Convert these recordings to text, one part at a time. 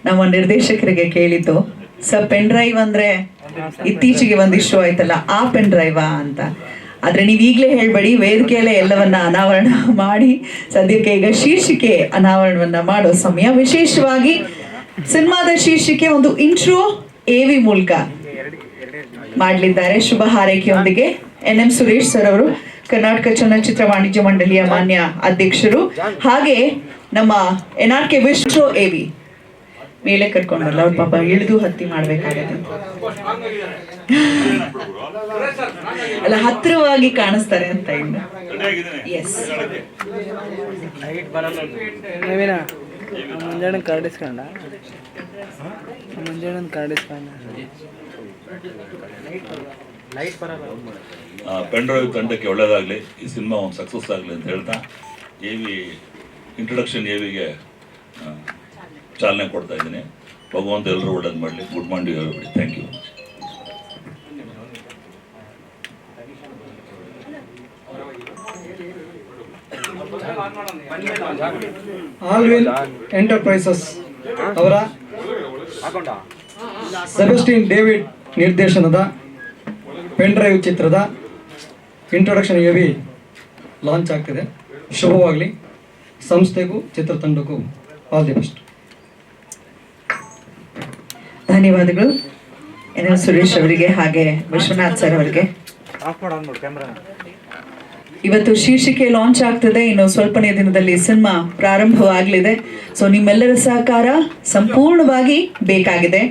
ನಮ್ಮ ನಿರ್ದೇಶಕರಿಗೆ ಕೇಳಿದ್ದು, ಸರ್ ಪೆನ್ ಡ್ರೈವ್ ಅಂದ್ರೆ ಇತ್ತೀಚೆಗೆ ಒಂದು ಇಶ್ಯೂ ಆಯ್ತಲ್ಲ, ಆ ಪೆನ್ ಡ್ರೈವಾ ಅಂತ. ಆದ್ರೆ ನೀವು ಈಗಲೇ ಹೇಳ್ಬೇಡಿ, ವೇದಿಕೆಯಲ್ಲೇ ಎಲ್ಲವನ್ನ ಅನಾವರಣ ಮಾಡಿ ಸದ್ಯಕ್ಕೆ ಈಗ ಶೀರ್ಷಿಕೆ ಅನಾವರಣವನ್ನ ಮಾಡೋ ಸಮಯ. ವಿಶೇಷವಾಗಿ ಸಿನಿಮಾದ ಶೀರ್ಷಿಕೆ ಒಂದು ಇಂಟ್ರೋ AV ಮೂಲಕ ಮಾಡಲಿದ್ದಾರೆ. ಶುಭ ಹಾರೈಕೆಯೊಂದಿಗೆ NM ಸುರೇಶ್ ಸರ್ ಅವರು, ಕರ್ನಾಟಕ ಚಲನಚಿತ್ರ ವಾಣಿಜ್ಯ ಮಂಡಳಿಯ ಮಾನ್ಯ ಅಧ್ಯಕ್ಷರು, ಹಾಗೆ ನಮ್ಮ NRK ವಿಶ್ವ AV ಮೇಲೆ ಕರ್ಕೊಂಡಲ್ಲ, ಅವ್ರ ಪಾಪ ಇಳಿದು ಹತ್ತಿ ಮಾಡ್ಬೇಕಾಗತ್ತೆ ಅಲ್ಲ, ಹತ್ತಿರವಾಗಿ ಕಾಣಿಸ್ತಾರೆ ಅಂತ ಇನ್ನು. ಎಸ್, ಮುಂಜಾನೆ ಕಾರ್ಡಿಸ್ಕೊಂಡ ಪೆನ್ ಡ್ರೈವ್ ತಂಡಕ್ಕೆ ಒಳ್ಳೇದಾಗಲಿ, ಈ ಸಿನಿಮಾ ಒಂದು ಸಕ್ಸಸ್ ಆಗಲಿ ಅಂತ ಹೇಳ್ತಾ AV ಇಂಟ್ರೊಡಕ್ಷನ್ AVಗೆ ಚಾಲನೆ ಕೊಡ್ತಾ ಇದ್ದೀನಿ. ಭಗವಂತ ಎಲ್ಲರೂ ಒಳ್ಳೇದು ಮಾಡಲಿ. Good morning everybody. Thank you. Alvin enterprises ಅವರ ಸೆಬೆಸ್ಟಿನ್ ಡೇವಿಡ್ ನಿರ್ದೇಶನದ ಪೆನ್ ಡ್ರೈವ್ ಚಿತ್ರದ ಇಂಟ್ರೊಡಕ್ಷನ್ AV ಲಾಂಚ್ ಆಗ್ತಿದೆ. ಶುಭವಾಗಲಿ. ಸಂಸ್ಥೆಗೂ ಚಿತ್ರತಂಡಕ್ಕೂ ಆಲ್ ದಿ ಬೆಸ್ಟ್. ಧನ್ಯವಾದಗಳು NM ಸುರೇಶ್ ಅವರಿಗೆ ಹಾಗೆ ವಿಶ್ವನಾಥ್ ಸರ್ ಅವರಿಗೆ. ಇವತ್ತು ಶೀರ್ಷಿಕೆ ಲಾಂಚ್ ಆಗ್ತದೆ, ಇನ್ನು ಸ್ವಲ್ಪನೇ ದಿನದಲ್ಲಿ ಸಿನಿಮಾ ಪ್ರಾರಂಭವಾಗಲಿದೆ. ಸೊ ನಿಮ್ಮೆಲ್ಲರ ಸಹಕಾರ ಸಂಪೂರ್ಣವಾಗಿ ಬೇಕಾಗಿದೆ.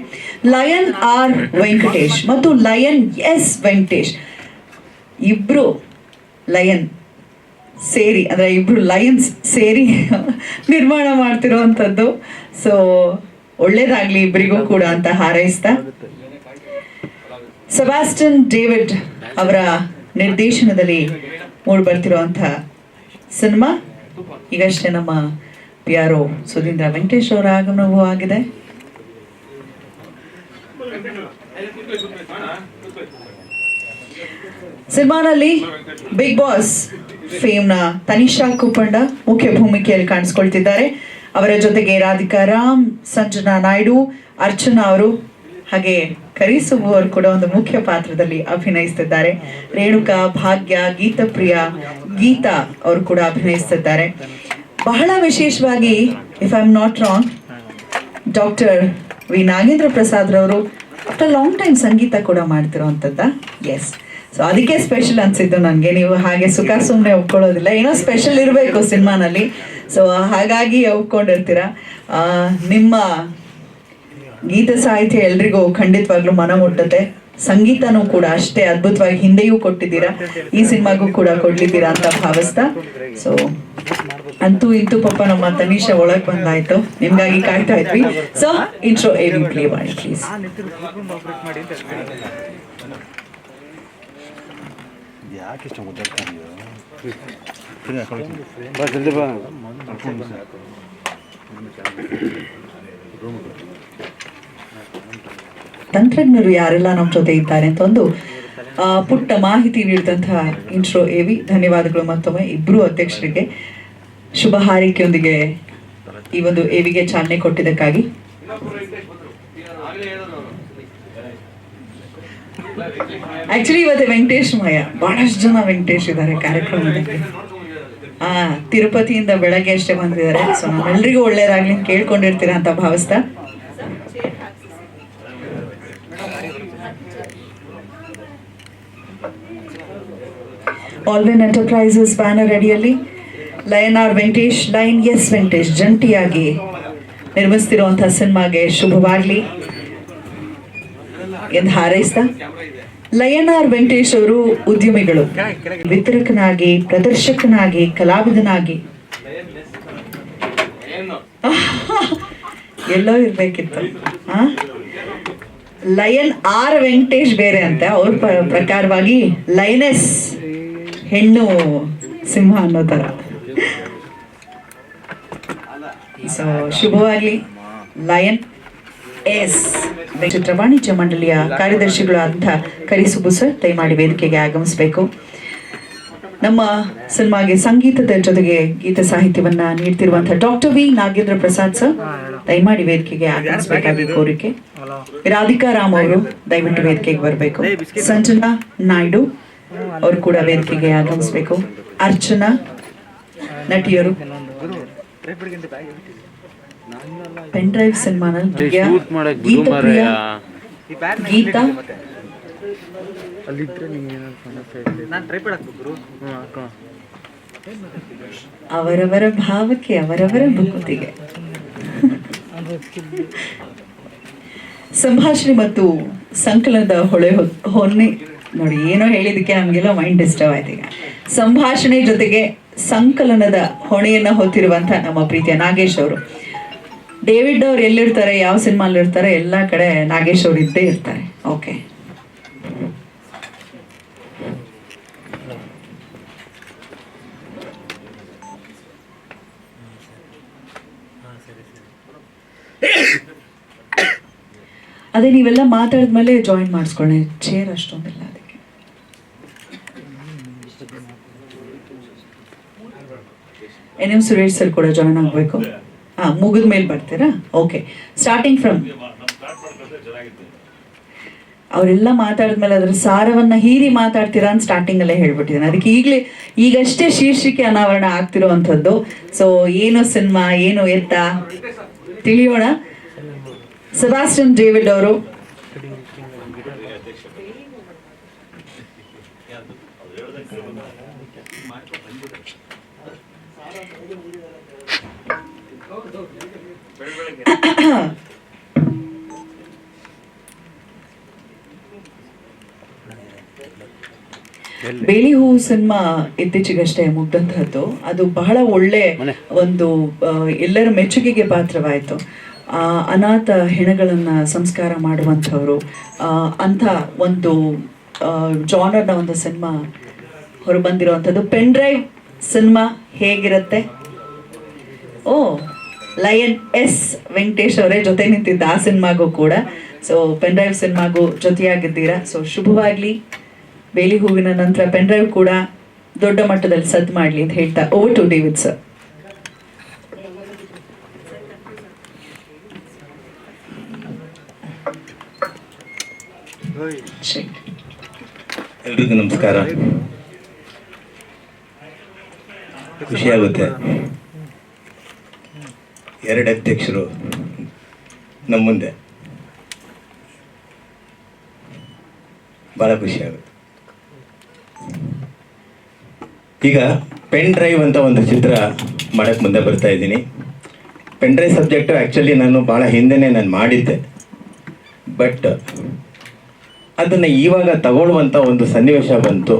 ಲಯನ್ R ವೆಂಕಟೇಶ್ ಮತ್ತು ಲಯನ್ S ವೆಂಕಟೇಶ್ ಇಬ್ರು ಲಯನ್ ಸೇರಿ, ಅಂದ್ರೆ ಇಬ್ರು ಲಯನ್ಸ್ ಸೇರಿ ನಿರ್ಮಾಣ ಮಾಡ್ತಿರೋವಂಥದ್ದು. ಸೊ ಒಳ್ಳೇದಾಗ್ಲಿ ಇಬ್ಬರಿಗೂ ಕೂಡ ಅಂತ ಹಾರೈಸ್ತಾ, ಸೆಬಾಸ್ಟಿನ್ ಡೇವಿಡ್ ಅವರ ನಿರ್ದೇಶನದಲ್ಲಿ ಮೂಡಿ ಬರ್ತಿರುವಂಥ ಸಿನಿಮಾ. ಈಗಷ್ಟೇ ನಮ್ಮ PRO ಸುಧೀಂದ್ರ ವೆಂಕಟೇಶ್ ಅವರ ಆಗಮನವೂ ಆಗಿದೆ. ಸಿನಿಮಾನಲ್ಲಿ ಬಿಗ್ ಬಾಸ್ ಫೇಮ್ನ ತನಿಷಾ ಕುಪ್ಪಂಡ ಮುಖ್ಯ ಭೂಮಿಕೆಯಲ್ಲಿ ಕಾಣಿಸ್ಕೊಳ್ತಿದ್ದಾರೆ. ಅವರ ಜೊತೆಗೆ ರಾಧಿಕಾ ರಾಮ್, ಸಂಜನಾ ನಾಯ್ಡು, ಅರ್ಚನಾ ಅವರು ಹಾಗೆ ಕರಿಸುಬು ಅವರು ಕೂಡ ಒಂದು ಮುಖ್ಯ ಪಾತ್ರದಲ್ಲಿ ಅಭಿನಯಿಸ್ತಿದ್ದಾರೆ. ರೇಣುಕಾ, ಭಾಗ್ಯ, ಗೀತಪ್ರಿಯ, ಗೀತಾ ಅವರು ಕೂಡ ಅಭಿನಯಿಸ್ತಿದ್ದಾರೆ. ಬಹಳ ವಿಶೇಷವಾಗಿ, if I am not wrong, doctor V Nagendra Prasad ರವರು ಆಫ್ಟರ್ ಲಾಂಗ್ ಟೈಮ್ ಸಂಗೀತ ಕೂಡ ಮಾಡ್ತಿರೋವಂಥದ್ದ. ಎಸ್, ಸೊ ಅದಕ್ಕೆ ಸ್ಪೆಷಲ್ ಅನ್ಸಿದ್ದು ನನಗೆ. ನೀವು ಹಾಗೆ ಸುಖ ಸುಮ್ಮನೆ ಒಪ್ಕೊಳ್ಳೋದಿಲ್ಲ, ಏನೋ ಸ್ಪೆಷಲ್ ಇರಬೇಕು ಸಿನಿಮಾನಲ್ಲಿ. ಸೊ ಹಾಗಾಗಿ ಒಪ್ಕೊಂಡಿರ್ತೀರ. ನಿಮ್ಮ ಗೀತ ಸಾಹಿತ್ಯ ಎಲ್ರಿಗೂ ಖಂಡಿತವಾಗ್ಲೂ ಮನ ಮುಟ್ಟುತ್ತೆ. ಸಂಗೀತನೂ ಕೂಡ ಅಷ್ಟೇ ಅದ್ಭುತವಾಗಿ ಹಿಂದೆಯೂ ಕೊಟ್ಟಿದ್ದೀರಾ, ಈ ಸಿನಿಮಾಗೂ ಕೂಡ ಕೊಡ್ಲಿದ್ದೀರಾ ಅಂತ ಭಾವಿಸ್ತಾ. ಸೊ ಅಂತೂ ಇಂತೂ ಪಾಪ ನಮ್ಮ ತನಿಷಾ ಒಳಗೆ ಬಂದಾಯ್ತು, ನಿಮ್ಗಾಗಿ ಕಾಯ್ತಾ ಇದ್ವಿ. ಸೊ ಇಂಟ್ರೋ AV ಪ್ಲೇ ಮಾಡಿ ಪ್ಲೀಸ್. ತಂತ್ರಜ್ಞರು ಯಾರೆಲ್ಲ ನಮ್ಮ ಜೊತೆ ಇದ್ದಾರೆ ಅಂತ ಒಂದು ಪುಟ್ಟ ಮಾಹಿತಿ ನೀಡಿದಂತಹ ಇಂಟ್ರೋ AV. ಧನ್ಯವಾದಗಳು ಮತ್ತೊಮ್ಮೆ ಇಬ್ರು ಅಧ್ಯಕ್ಷರಿಗೆ. ಶುಭ ಹಾರೈಕೆಯೊಂದಿಗೆ ಈ ಒಂದು AVಗೆ ಚಾಲನೆ ಕೊಟ್ಟಿದ್ದಕ್ಕಾಗಿ. ಆಕ್ಚುಲಿ ಇವತ್ತು ವೆಂಕಟೇಶ್ ಮಯ, ಬಹಳಷ್ಟು ಜನ ವೆಂಕಟೇಶ್ ಇದ್ದಾರೆ ಕಾರ್ಯಕ್ರಮದಲ್ಲಿ. ತಿರುಪತಿಯಿಂದ ಬೆಳಗ್ಗೆ ಅಷ್ಟೇ ಬಂದಿದ್ದಾರೆ. ಸೊ ನಾವೆಲ್ಲರಿಗೂ ಒಳ್ಳೇದಾಗ್ಲಿ ಕೇಳ್ಕೊಂಡಿರ್ತೀರಾ ಅಂತ ಭಾವಿಸ್ತಾ, ಆಲ್ವಿನ್ ಎಂಟರ್ಪ್ರೈಸಸ್ ಬ್ಯಾನರ್ ಅಡಿಯಲ್ಲಿ lion R Venkatesh, lion S Venkatesh ಜಂಟಿಯಾಗಿ ನಿರ್ಮಿಸ್ತಿರುವಂತಹ ಸಿನಿಮಾಗೆ ಶುಭವಾಗ್ಲಿ ಎಂದು ಹಾರೈಸ್ತಾ, ಲಯನ್ R ವೆಂಕಟೇಶ್ ಅವರು ಉದ್ಯಮಿಗಳು, ವಿತರಕನಾಗಿ, ಪ್ರದರ್ಶಕನಾಗಿ, ಕಲಾವಿದನಾಗಿ ಎಲ್ಲೋ ಇರ್ಬೇಕಿತ್ತು. ಲಯನ್ R ವೆಂಕಟೇಶ್ ಬೇರೆ ಅಂತ, ಅವ್ರ ಪ್ರಕಾರವಾಗಿ ಲಯನೆಸ್ ಹೆಣ್ಣು ಸಿಂಹ ಅನ್ನೋ ತರ. ಸೊ ಶುಭವಾಗ್ಲಿ. ಲಯನ್ S ಚಿತ್ರ ವಾಣಿಜ್ಯ ಮಂಡಳಿಯ ಕಾರ್ಯದರ್ಶಿಗಳಾದಂತಹ ಕರಿಸುಬು ಸರ್ ದಯಮಾಡಿ ವೇದಿಕೆಗೆ ಆಗಮಿಸಬೇಕು. ನಮ್ಮ ಸಿನಿಮಾಗೆ ಸಂಗೀತದ ಜೊತೆಗೆ ಗೀತ ಸಾಹಿತ್ಯವನ್ನ ನೀಡ್ತಿರುವಂತಹ doctor V Nagendra Prasad sir ದಯಮಾಡಿ ವೇದಿಕೆಗೆ ಆಗಮಿಸಬೇಕಾಗಿ ಕೋರಿಕೆ. ರಾಧಿಕಾ ರಾಮ್ ಅವರು ದಯವಿಟ್ಟು ವೇದಿಕೆಗೆ ಬರಬೇಕು. ಸಂಜನಾ ನಾಯ್ಡು ಅವರು ಕೂಡ ವೇದಿಕೆಗೆ ಆಗಮಿಸಬೇಕು. ಅರ್ಚನಾ ನಟಿಯರು ಪೆನ್ ಡ್ರೈವ್ ಸಿನಿಮಾನಲ್ಲಿ ಗೀತಾ ಅವರವರ ಭಾವಕ್ಕೆ ಅವರವರ ಭಕುತಿಗೆ ಸಂಭಾಷಣೆ ಮತ್ತು ಸಂಕಲನದ ಹೊನ್ನೆ ನೋಡಿ, ಏನೋ ಹೇಳಿದಕ್ಕೆ ನಮಗೆಲ್ಲ ಮೈಂಡ್ ಡಿಸ್ಟರ್ಬ್ ಆಯ್ತು. ಈಗ ಸಂಭಾಷಣೆ ಜೊತೆಗೆ ಸಂಕಲನದ ಹೊಣೆಯನ್ನ ಹೊತ್ತಿರುವಂತ ನಮ್ಮ ಪ್ರೀತಿಯ ನಾಗೇಶ್ ಅವರು. ಡೇವಿಡ್ ಅವ್ರು ಎಲ್ಲಿರ್ತಾರೆ, ಯಾವ ಸಿನಿಮಾಲ್ ಇರ್ತಾರೆ, ಎಲ್ಲ ಕಡೆ ನಾಗೇಶ್ ಅವರು ಇದ್ದೇ ಇರ್ತಾರೆ. ಓಕೆ, ಅದೇ ನೀವೆಲ್ಲ ಮಾತಾಡಿದ್ಮೇಲೆ ಜಾಯಿನ್ ಮಾಡಿಸ್ಕೊಳ್ಳಿ. ಚೇರ್ ಅಷ್ಟೊಂದಿಲ್ಲ ಅದಕ್ಕೆ. ಎನ್ ಸುರೇಶ್ ಸರ್ ಕೂಡ ಜಾಯಿನ್ ಆಗಬೇಕು. ಮುಗಿದ ಮೇಲೆ ಬರ್ತೀರಾ? ಓಕೆ, ಸ್ಟಾರ್ಟಿಂಗ್ ಫ್ರಮ್ ಅವರೆಲ್ಲ ಮಾತಾಡಿದ್ಮೇಲೆ ಅದ್ರ ಸಾರವನ್ನ ಹೀರಿ ಮಾತಾಡ್ತೀರಾ ಅಂತ ಸ್ಟಾರ್ಟಿಂಗ್ ಅಲ್ಲೇ ಹೇಳ್ಬಿಟ್ಟಿದ್ದೇನೆ. ಅದಕ್ಕೆ ಈಗಷ್ಟೇ ಶೀರ್ಷಿಕೆ ಅನಾವರಣ ಆಗ್ತಿರುವಂಥದ್ದು. ಸೊ ಏನು ಸಿನಿಮಾ, ಏನು ಎತ್ತ ತಿಳಿಯೋಣ. ಸೆಬಾಸ್ಟಿಯನ್ ಡೇವಿಡ್ ಅವರು ಬೇಲಿ ಹೂವು ಸಿನಿಮಾ ಇತ್ತೀಚೆಗಷ್ಟೇ ಮುಗ್ದಂತಹದ್ದು. ಅದು ಬಹಳ ಒಳ್ಳೆ ಒಂದು ಎಲ್ಲರ ಮೆಚ್ಚುಗೆಗೆ ಪಾತ್ರವಾಯಿತು. ಅನಾಥ ಹೆಣಗಳನ್ನ ಸಂಸ್ಕಾರ ಮಾಡುವಂಥವ್ರು ಅಂತ ಒಂದು ಜಾನರ್ನ ಒಂದು ಸಿನಿಮಾ ಹೊರಬಂದಿರುವಂಥದ್ದು. ಪೆನ್ ಡ್ರೈವ್ ಸಿನಿಮಾ ಹೇಗಿರುತ್ತೆ? ಓ, ಲಯನ್ ಎಸ್ ವೆಂಕಟೇಶ್ ಅವರೇ ಜೊತೆ ನಿಂತಿದ್ದ ಆ ಸಿನಿಮಾಗೂ ಕೂಡ. ಸೊ ಪೆನ್ ಡ್ರೈವ್ ಸಿನಿಮಾಗೂ ಜೊತೆಯಾಗಿದ್ದೀರಾ. ಸೊ ಶುಭವಾಗ್ಲಿ. ಬೇಲಿ ಹೂವಿನ ನಂತರ ಪೆನ್ ಡ್ರೈವ್ ಕೂಡ ದೊಡ್ಡ ಮಟ್ಟದಲ್ಲಿ ಸದ್ದು ಮಾಡಲಿ ಅಂತ ಹೇಳ್ತಾ ಓವರ್ ಟು ಡೇವಿಡ್ ಸರ್. ಎಲ್ರಿಗೂ ನಮಸ್ಕಾರ. ಖುಷಿಯಾಗುತ್ತೆ, ಎರಡು ಅಧ್ಯಕ್ಷರು ನಮ್ಮ ಮುಂದೆ, ಭಾಳ ಖುಷಿಯಾಗುತ್ತೆ. ಈಗ ಪೆನ್ ಡ್ರೈವ್ ಅಂತ ಒಂದು ಚಿತ್ರ ಮಾಡೋಕ್ಕೆ ಮುಂದೆ ಬರ್ತಾ ಇದ್ದೀನಿ. ಪೆನ್ ಡ್ರೈವ್ ಸಬ್ಜೆಕ್ಟು ಆ್ಯಕ್ಚುಲಿ ನಾನು ಭಾಳ ಹಿಂದೆನೇ ನಾನು ಮಾಡಿದ್ದೆ. ಬಟ್ ಅದನ್ನು ಇವಾಗ ತಗೊಳ್ಳುವಂಥ ಒಂದು ಸನ್ನಿವೇಶ ಬಂತು.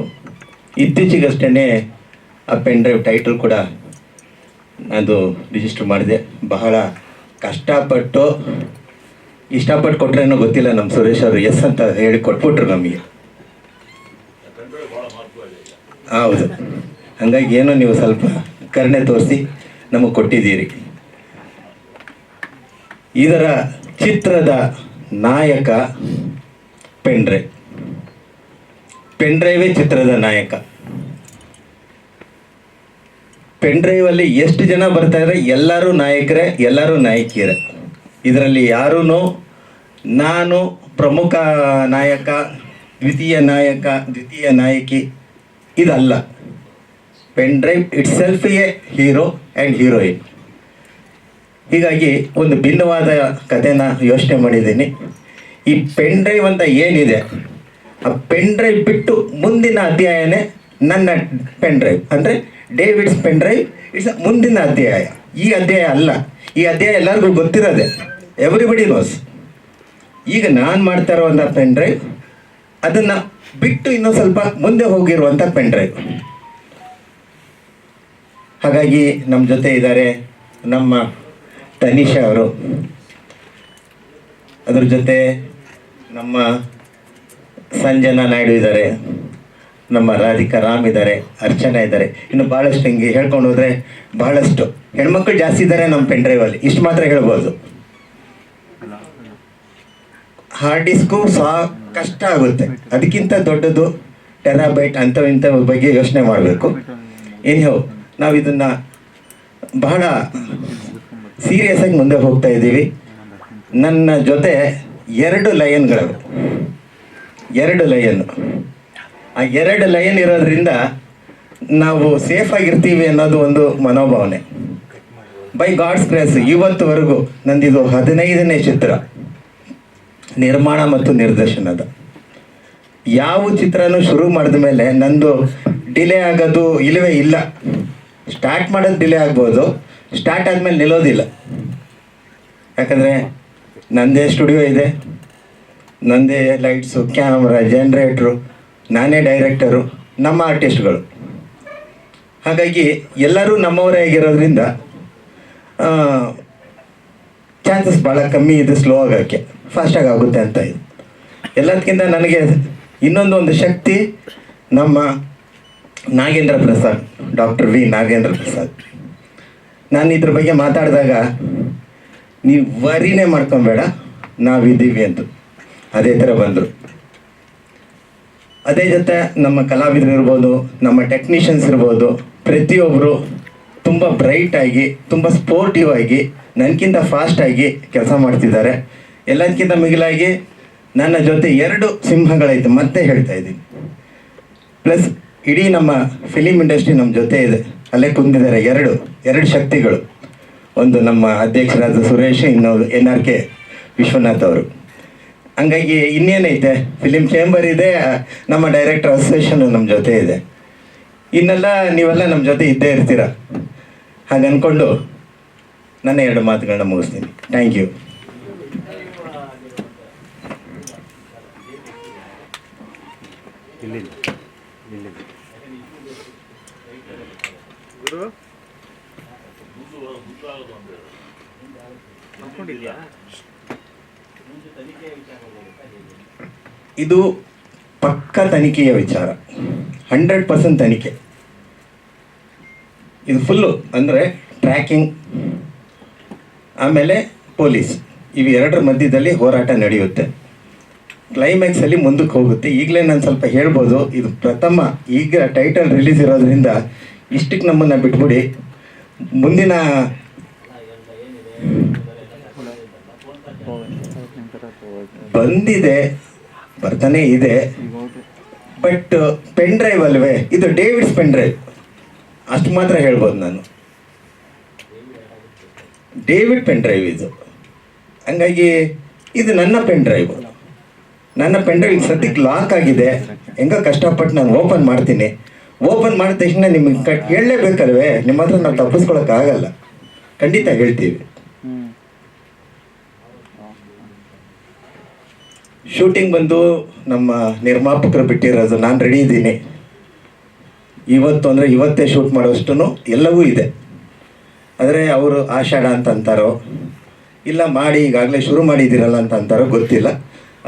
ಇತ್ತೀಚೆಗಷ್ಟೇ ಆ ಪೆನ್ ಡ್ರೈವ್ ಟೈಟಲ್ ಕೂಡ ಅದು ರಿಜಿಸ್ಟರ್ ಮಾಡಿದೆ. ಬಹಳ ಕಷ್ಟಪಟ್ಟು ಇಷ್ಟಪಟ್ಟು ಕೊಟ್ರೇನೋ ಗೊತ್ತಿಲ್ಲ, ನಮ್ಮ ಸುರೇಶ್ ಅವರು ಎಸ್ ಅಂತ ಹೇಳಿ ಕೊಟ್ಬಿಟ್ರು ನಮಗೆ. ಹೌದು, ಹಾಗಾಗಿ ಏನೋ ನೀವು ಸ್ವಲ್ಪ ಕರುಣೆ ತೋರಿಸಿ ನಮಗೆ ಕೊಟ್ಟಿದ್ದೀರಿ. ಇದರ ಚಿತ್ರದ ನಾಯಕ ಪೆನ್ ಡ್ರೈವ್. ಪೆನ್ ಡ್ರೈವೇ ಚಿತ್ರದ ನಾಯಕ. ಪೆನ್ ಡ್ರೈವಲ್ಲಿ ಎಷ್ಟು ಜನ ಬರ್ತಾ ಇದ್ದಾರೆ, ಎಲ್ಲರೂ ನಾಯಕರೇ, ಎಲ್ಲರೂ ನಾಯಕಿಯರೇ. ಇದರಲ್ಲಿ ಯಾರೂ ನಾನು ಪ್ರಮುಖ ನಾಯಕ, ದ್ವಿತೀಯ ನಾಯಕ, ದ್ವಿತೀಯ ನಾಯಕಿ ಇದಲ್ಲ. Pen drive it self A hero and heroine. ಹೀಗಾಗಿ ಒಂದು ಭಿನ್ನವಾದ ಕಥೆನ ಯೋಚನೆ ಮಾಡಿದ್ದೀನಿ. ಈ ಪೆನ್ ಡ್ರೈವ್ ಅಂತ ಏನಿದೆ, ಆ ಪೆನ್ ಡ್ರೈವ್ ಬಿಟ್ಟು ಮುಂದಿನ ಅಧ್ಯಾಯನೇ ನನ್ನ ಪೆನ್ ಡ್ರೈವ್. ಅಂದರೆ ಡೇವಿಡ್ಸ್ ಪೆನ್ ಡ್ರೈವ್ ಇಟ್ಸ್ ಮುಂದಿನ ಅಧ್ಯಾಯ. ಈ ಅಧ್ಯಾಯ ಅಲ್ಲ, ಈ ಅಧ್ಯಾಯ ಎಲ್ಲರಿಗೂ ಗೊತ್ತಿರೋದೆ, ಎವ್ರಿಬಡಿ ನೋಸ್. ಈಗ ನಾನು ಮಾಡ್ತಾ ಇರುವಂಥ ಪೆನ್ ಡ್ರೈವ್ ಅದನ್ನು ಬಿಟ್ಟು ಇನ್ನೂ ಸ್ವಲ್ಪ ಮುಂದೆ ಹೋಗಿರುವಂಥ ಪೆನ್ ಡ್ರೈವ್. ಹಾಗಾಗಿ ನಮ್ಮ ಜೊತೆ ಇದ್ದಾರೆ ನಮ್ಮ ತನಿಷಾ ಅವರು, ಅದ್ರ ಜೊತೆ ನಮ್ಮ ಸಂಜನಾ ನಾಯ್ಡು ಇದ್ದಾರೆ, ನಮ್ಮ ರಾಧಿಕಾ ರಾಮ್ ಇದ್ದಾರೆ, ಅರ್ಚನಾ ಇದ್ದಾರೆ. ಇನ್ನು ಭಾಳಷ್ಟು ಹಿಂಗೆ ಹೇಳ್ಕೊಂಡು ಹೋದರೆ ಬಹಳಷ್ಟು ಹೆಣ್ಮಕ್ಳು ಜಾಸ್ತಿ ಇದ್ದಾರೆ ನಮ್ಮ ಪೆನ್ ಡ್ರೈವಲ್ಲಿ. ಇಷ್ಟು ಮಾತ್ರ ಹೇಳ್ಬೋದು. ಹಾರ್ಡ್ ಡಿಸ್ಕು ಕಷ್ಟ ಆಗುತ್ತೆ. ಅದಕ್ಕಿಂತ ದೊಡ್ಡದು ಟೆರಾಬೈಟ್ ಇಂಥ ಬಗ್ಗೆ ಯೋಚನೆ ಮಾಡಬೇಕು. ಏನ್ಯೋ ನಾವು ಇದನ್ನು ಬಹಳ ಸೀರಿಯಸ್ ಆಗಿ ಮುಂದೆ ಹೋಗ್ತಾ ಇದ್ದೀವಿ. ನನ್ನ ಜೊತೆ 2 ಲಯನ್ಗಳಿವೆ, 2 ಲಯನ್. ಆ 2 ಲಯನ್ ಇರೋದ್ರಿಂದ ನಾವು ಸೇಫಾಗಿರ್ತೀವಿ ಅನ್ನೋದು ಒಂದು ಮನೋಭಾವನೆ. ಬೈ ಗಾಡ್ಸ್ ಗ್ರೇಸ್ ಇವತ್ತುವರೆಗೂ ನಂದಿದು 15ನೇ ಚಿತ್ರ ನಿರ್ಮಾಣ ಮತ್ತು ನಿರ್ದೇಶನದ. ಯಾವ ಚಿತ್ರನೂ ಶುರು ಮಾಡಿದ ಮೇಲೆ ನಂದು ಡಿಲೇ ಆಗೋದು ಇಲ್ಲವೇ ಇಲ್ಲ. ಸ್ಟಾರ್ಟ್ ಮಾಡೋದು ಡಿಲೇ ಆಗ್ಬೋದು, ಸ್ಟಾರ್ಟ್ ಆದಮೇಲೆ ನಿಲ್ಲೋದಿಲ್ಲ. ಯಾಕಂದರೆ ನಂದೇ ಸ್ಟುಡಿಯೋ ಇದೆ, ನಂದೇ ಲೈಟ್ಸು, ಕ್ಯಾಮ್ರಾ, ಜನ್ರೇಟ್ರು, ನಾನೇ ಡೈರೆಕ್ಟರು, ನಮ್ಮ ಆರ್ಟಿಸ್ಟ್ಗಳು. ಹಾಗಾಗಿ ಎಲ್ಲರೂ ನಮ್ಮವರೇ ಆಗಿರೋದ್ರಿಂದ ಚಾನ್ಸಸ್ ಭಾಳ ಕಮ್ಮಿ ಇದೆ ಸ್ಲೋ ಆಗೋಕ್ಕೆ, ಫಾಸ್ಟಾಗಿ ಆಗುತ್ತೆ ಅಂತ ಇದು. ಎಲ್ಲದಕ್ಕಿಂತ ನನಗೆ ಇನ್ನೊಂದು ಶಕ್ತಿ ನಮ್ಮ ನಾಗೇಂದ್ರ ಪ್ರಸಾದ್, ಡಾಕ್ಟರ್ ವಿ ನಾಗೇಂದ್ರ ಪ್ರಸಾದ್. ನಾನು ಇದ್ರ ಬಗ್ಗೆ ಮಾತಾಡಿದಾಗ ನೀವು ವರಿನೇ ಮಾಡ್ಕೊಬೇಡ, ನಾವಿದ್ದೀವಿ ಅಂತ ಅದೇ ಥರ ಬಂದರು. ಅದೇ ಜೊತೆ ನಮ್ಮ ಕಲಾವಿದರು ಇರ್ಬೋದು, ನಮ್ಮ ಟೆಕ್ನಿಷಿಯನ್ಸ್ ಇರ್ಬೋದು, ಪ್ರತಿಯೊಬ್ಬರು ತುಂಬ ಬ್ರೈಟಾಗಿ, ತುಂಬ ಸ್ಪೋರ್ಟಿವ್ ಆಗಿ, ನನಗಿಂತ ಫಾಸ್ಟಾಗಿ ಕೆಲಸ ಮಾಡ್ತಿದ್ದಾರೆ. ಎಲ್ಲದಕ್ಕಿಂತ ಮಿಗಿಲಾಗಿ ನನ್ನ ಜೊತೆ 2 ಸಿಂಹಗಳೈತೆ, ಮತ್ತೆ ಹೇಳ್ತಾ ಇದ್ದೀನಿ. ಪ್ಲಸ್ ಇಡೀ ನಮ್ಮ ಫಿಲಿಮ್ ಇಂಡಸ್ಟ್ರಿ ನಮ್ಮ ಜೊತೆ ಇದೆ, ಅಲ್ಲೇ ಕುಂದಿದ್ದಾರೆ 2 ಶಕ್ತಿಗಳು. ಒಂದು ನಮ್ಮ ಅಧ್ಯಕ್ಷರಾದ ಸುರೇಶ್, ಇನ್ನೊಂದು NRK ವಿಶ್ವನಾಥ್ ಅವರು. ಹಂಗಾಗಿ ಇನ್ನೇನೈತೆ, ಫಿಲಿಮ್ ಚೇಂಬರ್ ಇದೆ, ನಮ್ಮ ಡೈರೆಕ್ಟರ್ ಅಸೋಸಿಯೇಷನ್ ನಮ್ಮ ಜೊತೆ ಇದೆ. ಇನ್ನೆಲ್ಲ ನೀವೆಲ್ಲ ನಮ್ಮ ಜೊತೆ ಇದ್ದೇ ಇರ್ತೀರ. ಹಾಗೆ ಅಂದ್ಕೊಂಡು ನನ್ನ 2 ಮಾತುಗಳನ್ನ ಮುಗಿಸ್ತೀನಿ. Thank you. ಇದು ಪಕ್ಕ ತನಿಖೆಯ ವಿಚಾರ, 100% ತನಿಖೆ. ಇದು ಫುಲ್ಲು ಅಂದರೆ ಟ್ರ್ಯಾಕಿಂಗ್, ಆಮೇಲೆ ಪೊಲೀಸ್, ಇವು 2ರ ಮಧ್ಯದಲ್ಲಿ ಹೋರಾಟ ನಡೆಯುತ್ತೆ. ಕ್ಲೈಮ್ಯಾಕ್ಸಲ್ಲಿ ಮುಂದಕ್ಕೆ ಹೋಗುತ್ತೆ. ಈಗಲೇ ನಾನು ಸ್ವಲ್ಪ ಹೇಳ್ಬೋದು, ಇದು ಪ್ರಥಮ, ಈಗ ಟೈಟಲ್ ರಿಲೀಸ್ ಇರೋದ್ರಿಂದ ಇಷ್ಟಕ್ಕೆ ನಮ್ಮನ್ನು ಬಿಟ್ಬಿಡಿ. ಮುಂದಿನ ಬಂದಿದೆ, ಬರ್ತಾನೆ ಇದೆ. ಬಟ್ ಪೆನ್ ಡ್ರೈವ್ ಅಲ್ವೇ, ಇದು ಡೇವಿಡ್ಸ್ ಪೆನ್ ಡ್ರೈವ್, ಅಷ್ಟು ಮಾತ್ರ ಹೇಳ್ಬೋದು ನಾನು. ಡೇವಿಡ್ ಪೆನ್ ಡ್ರೈವ್ ಇದು. ಹಂಗಾಗಿ ಇದು ನನ್ನ ಪೆನ್ ಡ್ರೈವ್. ನನ್ನ ಪೆನ್ ಡ್ರೈವ್ ಈಗ ಸದ್ಯಕ್ಕೆ ಲಾಕ್ ಆಗಿದೆ. ಹೆಂಗೋ ಕಷ್ಟಪಟ್ಟು ನಾನು ಓಪನ್ ಮಾಡ್ತೀನಿ. ಓಪನ್ ಮಾಡಿದ ತಕ್ಷಣ ನಿಮಗೆ ಹೇಳಲೇಬೇಕಲ್ವೇ, ನಿಮ್ಮ ಹತ್ರ ನಾವು ತಪ್ಪಿಸ್ಕೊಳಕ್ಕಾಗಲ್ಲ, ಖಂಡಿತ ಹೇಳ್ತೀವಿ. ಶೂಟಿಂಗ್ ಬಂದು ನಮ್ಮ ನಿರ್ಮಾಪಕರು ಬಿಟ್ಟಿರೋದು, ನಾನು ರೆಡಿ ಇದ್ದೀನಿ. ಇವತ್ತು ಅಂದರೆ ಇವತ್ತೇ ಶೂಟ್ ಮಾಡೋಷ್ಟು ಎಲ್ಲವೂ ಇದೆ. ಆದರೆ ಅವರು ಆಷಾಢ ಅಂತ ಅಂತಾರೋ, ಇಲ್ಲ ಮಾಡಿ ಈಗಾಗಲೇ ಶುರು ಮಾಡಿದ್ದೀರಲ್ಲ ಅಂತ ಅಂತಾರೋ ಗೊತ್ತಿಲ್ಲ.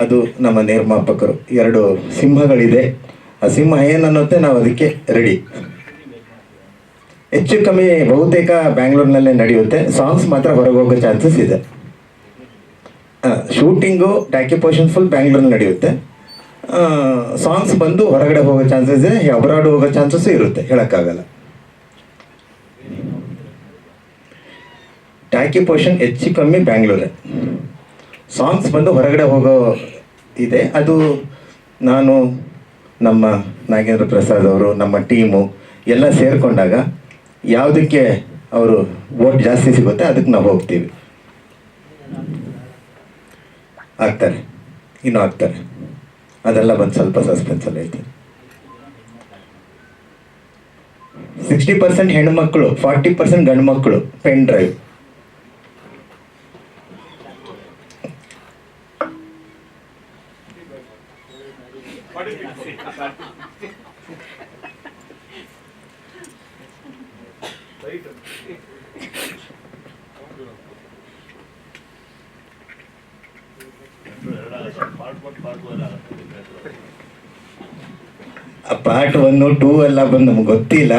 ಅದು ನಮ್ಮ ನಿರ್ಮಾಪಕರು 2 ಸಿಂಹಗಳಿದೆ. ಆ ಸಿಂಹ ಏನನ್ನುತ್ತೆ, ನಾವು ಅದಕ್ಕೆ ರೆಡಿ. ಹೆಚ್ಚು ಕಮ್ಮಿ ಬಹುತೇಕ ಬ್ಯಾಂಗ್ಳೂರಿನಲ್ಲೇ ನಡೆಯುತ್ತೆ. ಸಾಂಗ್ಸ್ ಮಾತ್ರ ಹೊರಗೆ ಹೋಗೋ ಚಾನ್ಸಸ್ ಇದೆ. ಶೂಟಿಂಗು ಟ್ಯಾಕಿ ಪೋರ್ಷನ್ ಫುಲ್ ಬ್ಯಾಂಗ್ಳೂರಲ್ಲಿ ನಡೆಯುತ್ತೆ. ಸಾಂಗ್ಸ್ ಬಂದು ಹೊರಗಡೆ ಹೋಗೋ ಚಾನ್ಸಸ್ ಇದೆ, ಅಬ್ರಾಡ್ ಹೋಗೋ ಚಾನ್ಸಸ್ಸು ಇರುತ್ತೆ, ಹೇಳೋಕ್ಕಾಗಲ್ಲ. ಟ್ಯಾಕಿ ಪೋರ್ಷನ್ ಹೆಚ್ಚು ಕಮ್ಮಿ ಬ್ಯಾಂಗ್ಳೂರೇ. ಸಾಂಗ್ಸ್ ಬಂದು ಹೊರಗಡೆ ಹೋಗೋ ಇದೆ. ಅದು ನಾನು, ನಮ್ಮ ನಾಗೇಂದ್ರ ಪ್ರಸಾದ್ ಅವರು, ನಮ್ಮ ಟೀಮು ಎಲ್ಲ ಸೇರಿಕೊಂಡಾಗ ಯಾವುದಕ್ಕೆ ಅವರು ವೋಟ್ ಜಾಸ್ತಿ ಸಿಗುತ್ತೆ ಅದಕ್ಕೆ ನಾವು ಹೋಗ್ತೀವಿ. ಆಗ್ತಾರೆ, ಇನ್ನೂ ಆಗ್ತಾರೆ. ಅದೆಲ್ಲ ಬಂದು ಸ್ವಲ್ಪ ಸಸ್ಪೆನ್ಸಲ್ಲಿ ಐತಿ. 60% ಹೆಣ್ಮಕ್ಳು, 40% ಗಂಡು ಮಕ್ಕಳು. ಪೆನ್ ಡ್ರೈವ್ ಪಾರ್ಟ್ 1, 2 ಎಲ್ಲ ಬಂದು ನಮ್ಗೆ ಗೊತ್ತಿಲ್ಲ.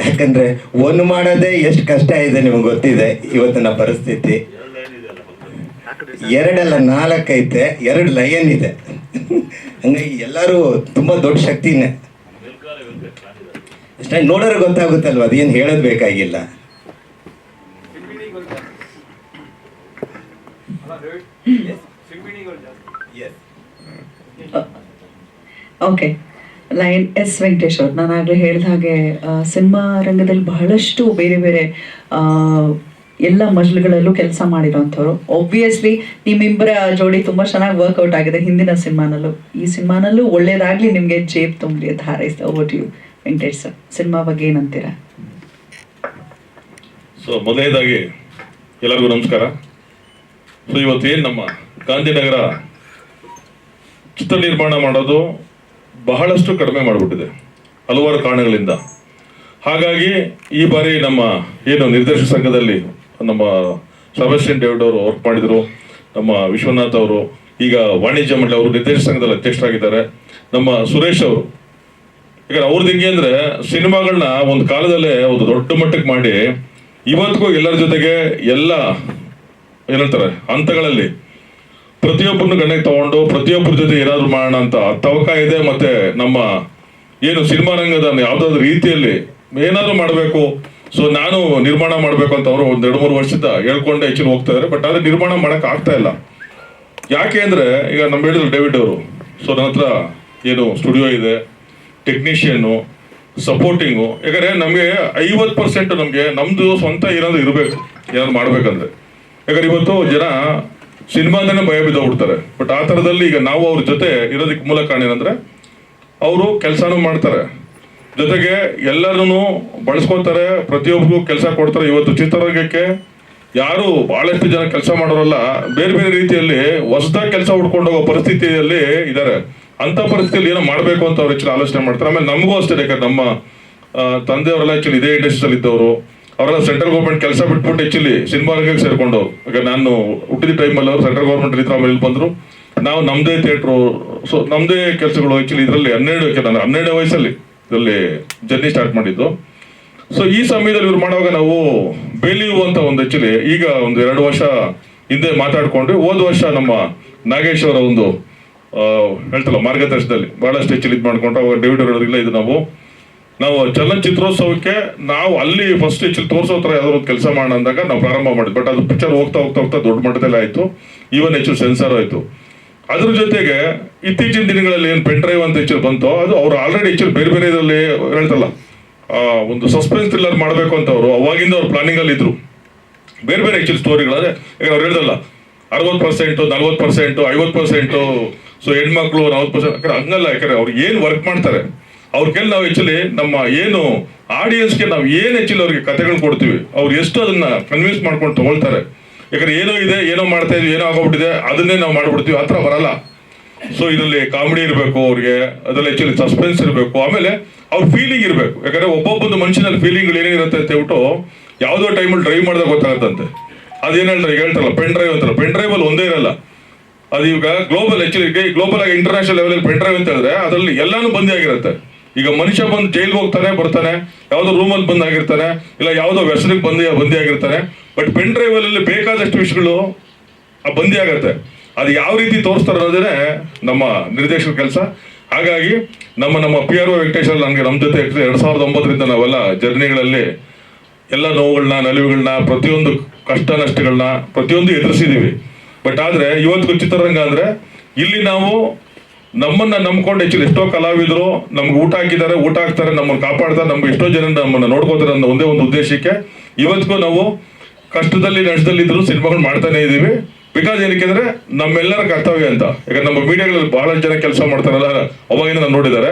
ಯಾಕಂದರೆ 1 ಮಾಡೋದೇ ಎಷ್ಟು ಕಷ್ಟ ಇದೆ ನಿಮ್ಗೆ ಗೊತ್ತಿದೆ ಇವತ್ತಿನ ಪರಿಸ್ಥಿತಿ. 2 ಅಲ್ಲ 4 ಐತೆ, 2 ಲಯನ್ ಇದೆ. ಹಂಗಾಗಿ ಎಲ್ಲರೂ ತುಂಬ ದೊಡ್ಡ ಶಕ್ತಿನೇ. ಅಷ್ಟೇ ನೋಡೋರು ಗೊತ್ತಾಗುತ್ತಲ್ವ, ಅದೇನು ಹೇಳೋದು ಬೇಕಾಗಿಲ್ಲ. ಓಕೆ, ಲೈನ್ ಎಸ್ ವೆಂಕಟೇಶ್ ಅವ್ರು, ನಾನು ಆಗಲೇ ಹೇಳಿದ ಹಾಗೆ ಸಿನಿಮಾ ರಂಗದಲ್ಲಿ ಬಹಳಷ್ಟು ಬೇರೆ ಬೇರೆ ಎಲ್ಲ ಮಜಲುಗಳಲ್ಲೂ ಕೆಲಸ ಮಾಡಿರೋಂಥವ್ರು. ಒಬ್ವಿಯಸ್ಲಿ ನಿಮ್ಮಿಬ್ಬರ ಜೋಡಿ ತುಂಬ ಚೆನ್ನಾಗಿ ವರ್ಕೌಟ್ ಆಗಿದೆ ಹಿಂದಿನ ಸಿನಿಮಾನಲ್ಲೂ. ಈ ಸಿನಿಮಾನಲ್ಲೂ ಒಳ್ಳೇದಾಗಲಿ, ನಿಮಗೆ ಜೇಬ್ ತುಂಬಲಿ ಅಂತ ಹಾರೈಸ್ತಾ. Over to you Venkatesh sir, cinema ಬಗ್ಗೆ ಏನಂತೀರಾ? ಸೊ ಮೊದಲನೇದಾಗಿ ಎಲ್ಲರಿಗೂ ನಮಸ್ಕಾರ. ಸೊ ಇವತ್ತೇನು ನಮ್ಮ ಗಾಂಧಿನಗರ ಚಿತ್ರ ನಿರ್ಮಾಣ ಮಾಡೋದು ಬಹಳಷ್ಟು ಕಡಿಮೆ ಮಾಡಿಬಿಟ್ಟಿದೆ ಹಲವಾರು ಕಾರಣಗಳಿಂದ. ಹಾಗಾಗಿ ಈ ಬಾರಿ ನಮ್ಮ ಏನು ನಿರ್ದೇಶಕ ಸಂಘದಲ್ಲಿ ನಮ್ಮ ಸೆಬಾಸ್ಟಿಯನ್ ಡೇವಿಡ್ ಅವರು ವರ್ಕ್ ಮಾಡಿದರು, ನಮ್ಮ ವಿಶ್ವನಾಥ್ ಅವರು ಈಗ ವಾಣಿಜ್ಯ ಮಂಡಳಿ ಅವರು ನಿರ್ದೇಶಕ ಸಂಘದಲ್ಲಿ ಅಧ್ಯಕ್ಷರಾಗಿದ್ದಾರೆ, ನಮ್ಮ ಸುರೇಶ್ ಅವರು. ಈಗ ಅವ್ರದ್ದು ಹೆಂಗೆ ಅಂದರೆ ಸಿನಿಮಾಗಳನ್ನ ಒಂದು ಕಾಲದಲ್ಲೇ ಒಂದು ದೊಡ್ಡ ಮಟ್ಟಕ್ಕೆ ಮಾಡಿ ಇವತ್ತಿಗೂ ಎಲ್ಲರ ಜೊತೆಗೆ ಎಲ್ಲ ಏನಂತಾರೆ ಹಂತಗಳಲ್ಲಿ ಪ್ರತಿಯೊಬ್ಬರನ್ನು ಗಣನೆಗೆ ತಗೊಂಡು ಪ್ರತಿಯೊಬ್ಬರ ಜೊತೆ ಏನಾದ್ರು ಮಾಡೋಣ ಅಂತ ತವಕ ಇದೆ. ಮತ್ತೆ ನಮ್ಮ ಏನು ಸಿನಿಮಾ ರಂಗದ ಯಾವುದಾದ್ರು ರೀತಿಯಲ್ಲಿ ಏನಾದ್ರು ಮಾಡಬೇಕು, ಸೊ ನಾನು ನಿರ್ಮಾಣ ಮಾಡಬೇಕು ಅಂತ ಅವರು ಒಂದು 2-3 ವರ್ಷದಿಂದ ಹೇಳ್ಕೊಂಡೆ ಹೆಚ್ಚಿನ ಹೋಗ್ತಾ ಇದ್ದಾರೆ. ಬಟ್ ಆದರೆ ನಿರ್ಮಾಣ ಮಾಡಕ್ ಆಗ್ತಾ ಇಲ್ಲ. ಯಾಕೆ ಅಂದರೆ ಈಗ ನಮ್ಮ ಹೇಳಿದ್ರು ಡೇವಿಡ್ ಅವರು, ಸೊ ನನ್ನ ಹತ್ರ ಏನು ಸ್ಟುಡಿಯೋ ಇದೆ, ಟೆಕ್ನಿಷಿಯನ್ನು, ಸಪೋರ್ಟಿಂಗು. ಯಾಕಂದರೆ ನಮಗೆ 50% ನಮಗೆ ನಮ್ಮದು ಸ್ವಂತ ಏನಾದ್ರು ಇರಬೇಕು, ಏನಾದ್ರು ಮಾಡ್ಬೇಕಂದ್ರೆ. ಯಾಕಂದ್ರೆ ಇವತ್ತು ಜನ ಸಿನಿಮಾದನೇ ಭಯ ಬಿದ್ದೋಗ್ಬಿಡ್ತಾರೆ. ಬಟ್ ಆ ಥರದಲ್ಲಿ ಈಗ ನಾವು ಅವ್ರ ಜೊತೆ ಇರೋದಕ್ಕೆ ಮೂಲ ಕಾರಣ ಏನಂದರೆ ಅವರು ಕೆಲಸನೂ ಮಾಡ್ತಾರೆ, ಜೊತೆಗೆ ಎಲ್ಲರನ್ನೂ ಬಳಸ್ಕೊತಾರೆ, ಪ್ರತಿಯೊಬ್ಬರಿಗೂ ಕೆಲಸ ಕೊಡ್ತಾರೆ. ಇವತ್ತು ಚಿತ್ರರಂಗಕ್ಕೆ ಯಾರು ಭಾಳಷ್ಟು ಜನ ಕೆಲಸ ಮಾಡೋರಲ್ಲ, ಬೇರೆ ಬೇರೆ ರೀತಿಯಲ್ಲಿ ಹೊಸದಾಗಿ ಕೆಲಸ ಹುಡ್ಕೊಂಡು ಹೋಗೋ ಪರಿಸ್ಥಿತಿಯಲ್ಲಿ ಇದ್ದಾರೆ. ಅಂಥ ಪರಿಸ್ಥಿತಿಯಲ್ಲಿ ಏನೋ ಮಾಡಬೇಕು ಅಂತ ಅವ್ರು ಹೆಚ್ಚು ಆಲೋಚನೆ ಮಾಡ್ತಾರೆ. ಆಮೇಲೆ ನಮಗೂ ಅಷ್ಟೇ, ಯಾಕಂದ್ರೆ ನಮ್ಮ ತಂದೆಯವರೆಲ್ಲ ಆ್ಯಕ್ಚುಲಿ ಇದೇ ಇಂಡಸ್ಟ್ರಿಯಲ್ಲಿ ಇದ್ದವರು, ಅವರೆಲ್ಲ ಸೆಂಟ್ರಲ್ ಗೌರ್ಮೆಂಟ್ ಕೆಲಸ ಬಿಟ್ಬಿಟ್ಟು ಆ್ಯಕ್ಚುಲಿ ಸಿನಿಮಾ ರಂಗಕ್ಕೆ ಸೇರಿಕೊಂಡು. ಈಗ ನಾನು ಹುಟ್ಟಿದ ಟೈಮಲ್ಲಿ ಅವರು ಸೆಂಟ್ರಲ್ ಗೌರ್ಮೆಂಟ್ ಇದ್ರು, ಆಮೇಲೆ ಇಲ್ಲಿ ಬಂದರು. ನಾವು ನಮ್ಮದೇ ಥಿಯೇಟ್ರು, ಸೊ ನಮ್ಮದೇ ಕೆಲಸಗಳು ಆ್ಯಕ್ಚುಲಿ ಇದರಲ್ಲಿ 12 ವಯಸ್ಸಲ್ಲಿ ಇದರಲ್ಲಿ ಜರ್ನಿ ಸ್ಟಾರ್ಟ್ ಮಾಡಿದ್ದು. ಸೊ ಈ ಸಮಯದಲ್ಲಿ ಇವ್ರು ಮಾಡುವಾಗ ನಾವು ಬೇಲಿಯು ಅಂತ ಒಂದು ಆ್ಯಕ್ಚುಲಿ ಈಗ ಒಂದು 2 ವರ್ಷ ಹಿಂದೆ ಮಾತಾಡ್ಕೊಂಡ್ವಿ. ಹೋದ ವರ್ಷ ನಮ್ಮ ನಾಗೇಶ್ ಅವರ ಒಂದು ಹೇಳ್ತಲ್ಲ ಮಾರ್ಗದರ್ಶನದಲ್ಲಿ ಭಾಳಷ್ಟು ಆ್ಯಕ್ಚುಲಿ ಇದು ಮಾಡ್ಕೊಂಡು ಅವಾಗ ಡೇವಿಡ್ ಅವರಿಲ್ಲ ಇದು ನಾವು ಚಲನಚಿತ್ರೋತ್ಸವಕ್ಕೆ ನಾವು ಅಲ್ಲಿ ಫಸ್ಟ್ ಆ್ಯಕ್ಚುಲಿ ತೋರಿಸೋ ಥರ ಯಾವ್ದಾದ್ರು ಒಂದು ಕೆಲಸ ಮಾಡೋಣ ಅಂದಾಗ ನಾವು ಪ್ರಾರಂಭ ಮಾಡಿದ್ವಿ. ಬಟ್ ಅದು ಪಿಕ್ಚರ್ ಹೋಗ್ತಾ ದೊಡ್ಡ ಮಟ್ಟದಲ್ಲಿ ಆಯಿತು, ಈವನ್ ಆ್ಯಕ್ಚುಲಿ ಸೆನ್ಸರ್ ಆಯಿತು. ಅದ್ರ ಜೊತೆಗೆ ಇತ್ತೀಚಿನ ದಿನಗಳಲ್ಲಿ ಏನು ಪೆನ್ ಡ್ರೈವ್ ಅಂತ ಆ್ಯಕ್ಚುಲಿ ಬಂತು, ಅದು ಅವ್ರು ಆಲ್ರೆಡಿ ಆ್ಯಕ್ಚುಲಿ ಬೇರೆ ಬೇರೆ ಇದರಲ್ಲಿ ಹೇಳ್ತಲ್ಲ ಒಂದು ಸಸ್ಪೆನ್ಸ್ ಥ್ರಿಲ್ಲರ್ ಮಾಡಬೇಕು ಅಂತ ಅವರು ಅವಾಗಿಂದ ಅವ್ರು ಪ್ಲಾನಿಂಗಲ್ಲಿ ಇದ್ರು. ಬೇರೆ ಬೇರೆ ಆ್ಯಕ್ಚುಲಿ ಸ್ಟೋರಿಗಳಾದ್ರೆ ಈಗ ಅವ್ರು ಹೇಳ್ದಲ್ಲ 60%, 40%, 50%, ಸೊ ಹೆಣ್ಮಕ್ಳು 40%. ಯಾಕಂದ್ರೆ ಹಂಗಲ್ಲ, ಯಾಕಂದ್ರೆ ಅವ್ರು ಏನು ವರ್ಕ್ ಮಾಡ್ತಾರೆ ಅವ್ರಿಗೆಲ್ಲ ನಾವು ಆ್ಯಕ್ಚುಲಿ ನಮ್ಮ ಏನು ಆಡಿಯನ್ಸ್ಗೆ ನಾವು ಏನು ಆ್ಯಕ್ಚುಲಿ ಅವ್ರಿಗೆ ಕಥೆಗಳು ಕೊಡ್ತೀವಿ, ಅವ್ರು ಎಷ್ಟು ಅದನ್ನ ಕನ್ವಿನ್ಸ್ ಮಾಡ್ಕೊಂಡು ತಗೊಳ್ತಾರೆ. ಯಾಕಂದ್ರೆ ಏನೋ ಇದೆ, ಏನೋ ಮಾಡ್ತಾ ಇದೀವಿ, ಏನೋ ಆಗೋಗ್ಬಿಟ್ಟಿದೆ, ಅದನ್ನೇ ನಾವು ಮಾಡ್ಬಿಡ್ತೀವಿ, ಆ ಥರ ಬರಲ್ಲ. ಸೊ ಇದರಲ್ಲಿ ಕಾಮಿಡಿ ಇರಬೇಕು ಅವ್ರಿಗೆ, ಅದರಲ್ಲಿ ಆ್ಯಕ್ಚುಲಿ ಸಸ್ಪೆನ್ಸ್ ಇರಬೇಕು, ಆಮೇಲೆ ಅವ್ರ ಫೀಲಿಂಗ್ ಇರಬೇಕು. ಯಾಕಂದ್ರೆ ಒಬ್ಬೊಬ್ಬೊಂದು ಮನುಷ್ಯನಲ್ಲಿ ಫೀಲಿಂಗ್ಗಳು ಏನೇನಿರುತ್ತೆ ಅಂತ ಹೇಳ್ಬಿಟ್ಟು ಯಾವುದೋ ಟೈಮಲ್ಲಿ ಡ್ರೈವ್ ಮಾಡಿದಾಗ ಗೊತ್ತಾಗತ್ತಂತೆ. ಅದೇನು ಹೇಳ್ತಾರೆ, ಹೇಳ್ತಾರಲ್ಲ ಪೆನ್ ಡ್ರೈವ್ ಅಂತಾರಲ್ಲ, ಪೆನ್ ಡ್ರೈವಲ್ಲಿ ಒಂದೇ ಇರಲ್ಲ. ಅದು ಈಗ ಗ್ಲೋಬಲ್ ಆ್ಯಕ್ಚುಲಿ ಗ್ಲೋಬಲ್ ಆಗಿ ಇಂಟರ್ನ್ಯಾಷನಲ್ ಲೆವೆಲಲ್ಲಿ ಪೆನ್ ಡ್ರೈವ್ ಅಂತ ಹೇಳಿದ್ರೆ ಅದರಲ್ಲಿ ಎಲ್ಲಾನು ಬಂದಿ ಆಗಿರುತ್ತೆ. ಈಗ ಮನುಷ್ಯ ಬಂದು ಜೈಲ್ಗೆ ಹೋಗ್ತಾನೆ, ಬರ್ತಾನೆ, ಯಾವುದೋ ರೂಮಲ್ಲಿ ಬಂದಾಗಿರ್ತಾನೆ, ಇಲ್ಲ ಯಾವುದೋ ವ್ಯಸನಕ್ಕೆ ಬಂದಿ ಆಗಿರ್ತಾನೆ. ಬಟ್ ಪೆನ್ ಡ್ರೈವಲ್ಲಿ ಬೇಕಾದಷ್ಟು ವಿಷಯಗಳು ಬಂದಿ ಆಗತ್ತೆ. ಅದು ಯಾವ ರೀತಿ ತೋರಿಸ್ತಾರೆ ಅನ್ನೋದೇ ನಮ್ಮ ನಿರ್ದೇಶಕರ ಕೆಲಸ. ಹಾಗಾಗಿ ನಮ್ಮ PRO ವೆಂಕಟೇಶ್ ನನಗೆ ನಮ್ಮ ಜೊತೆ 2009ರಿಂದ ನಾವೆಲ್ಲ ಜರ್ನಿಗಳಲ್ಲಿ ಎಲ್ಲ ನೋವುಗಳನ್ನ, ನಲಿವುಗಳನ್ನ, ಪ್ರತಿಯೊಂದು ಕಷ್ಟ ನಷ್ಟಗಳನ್ನ ಪ್ರತಿಯೊಂದು ಎದುರಿಸಿದ್ದೀವಿ. ಬಟ್ ಆದರೆ ಇವತ್ತು ಚಿತ್ರರಂಗ ಅಂದರೆ ಇಲ್ಲಿ ನಾವು ನಮ್ಮನ್ನ ನಂಬ್ಕೊಂಡು ಆ್ಯಕ್ಚುಲಿ ಎಷ್ಟೋ ಕಲಾವಿದರು ನಮ್ಗೆ ಊಟ ಹಾಕಿದ್ದಾರೆ, ಊಟ ಹಾಕ್ತಾರೆ, ನಮ್ಮನ್ನು ಕಾಪಾಡ್ತಾರೆ, ನಮ್ಗೆ ಎಷ್ಟೋ ಜನ ನಮ್ಮನ್ನು ನೋಡ್ಕೋತಾರೆ ಅನ್ನೋ ಒಂದೇ ಒಂದು ಉದ್ದೇಶಕ್ಕೆ ಇವತ್ತಿಗೂ ನಾವು ಕಷ್ಟದಲ್ಲಿ ನಷ್ಟದಲ್ಲಿದ್ದರೂ ಸಿನಿಮಾಗಳು ಮಾಡ್ತಾನೆ ಇದ್ದೀವಿ. ಬಿಕಾಸ್ ಏನಕ್ಕೆ ಅಂದರೆ ನಮ್ಮೆಲ್ಲರ ಕರ್ತವ್ಯ ಅಂತ. ಯಾಕಂದ್ರೆ ನಮ್ಮ ಮೀಡಿಯಾಗಳಲ್ಲಿ ಬಹಳ ಜನ ಕೆಲಸ ಮಾಡ್ತಾರಲ್ಲ, ಅವಾಗಿಂದ ನಾನು ನೋಡಿದ್ದಾರೆ.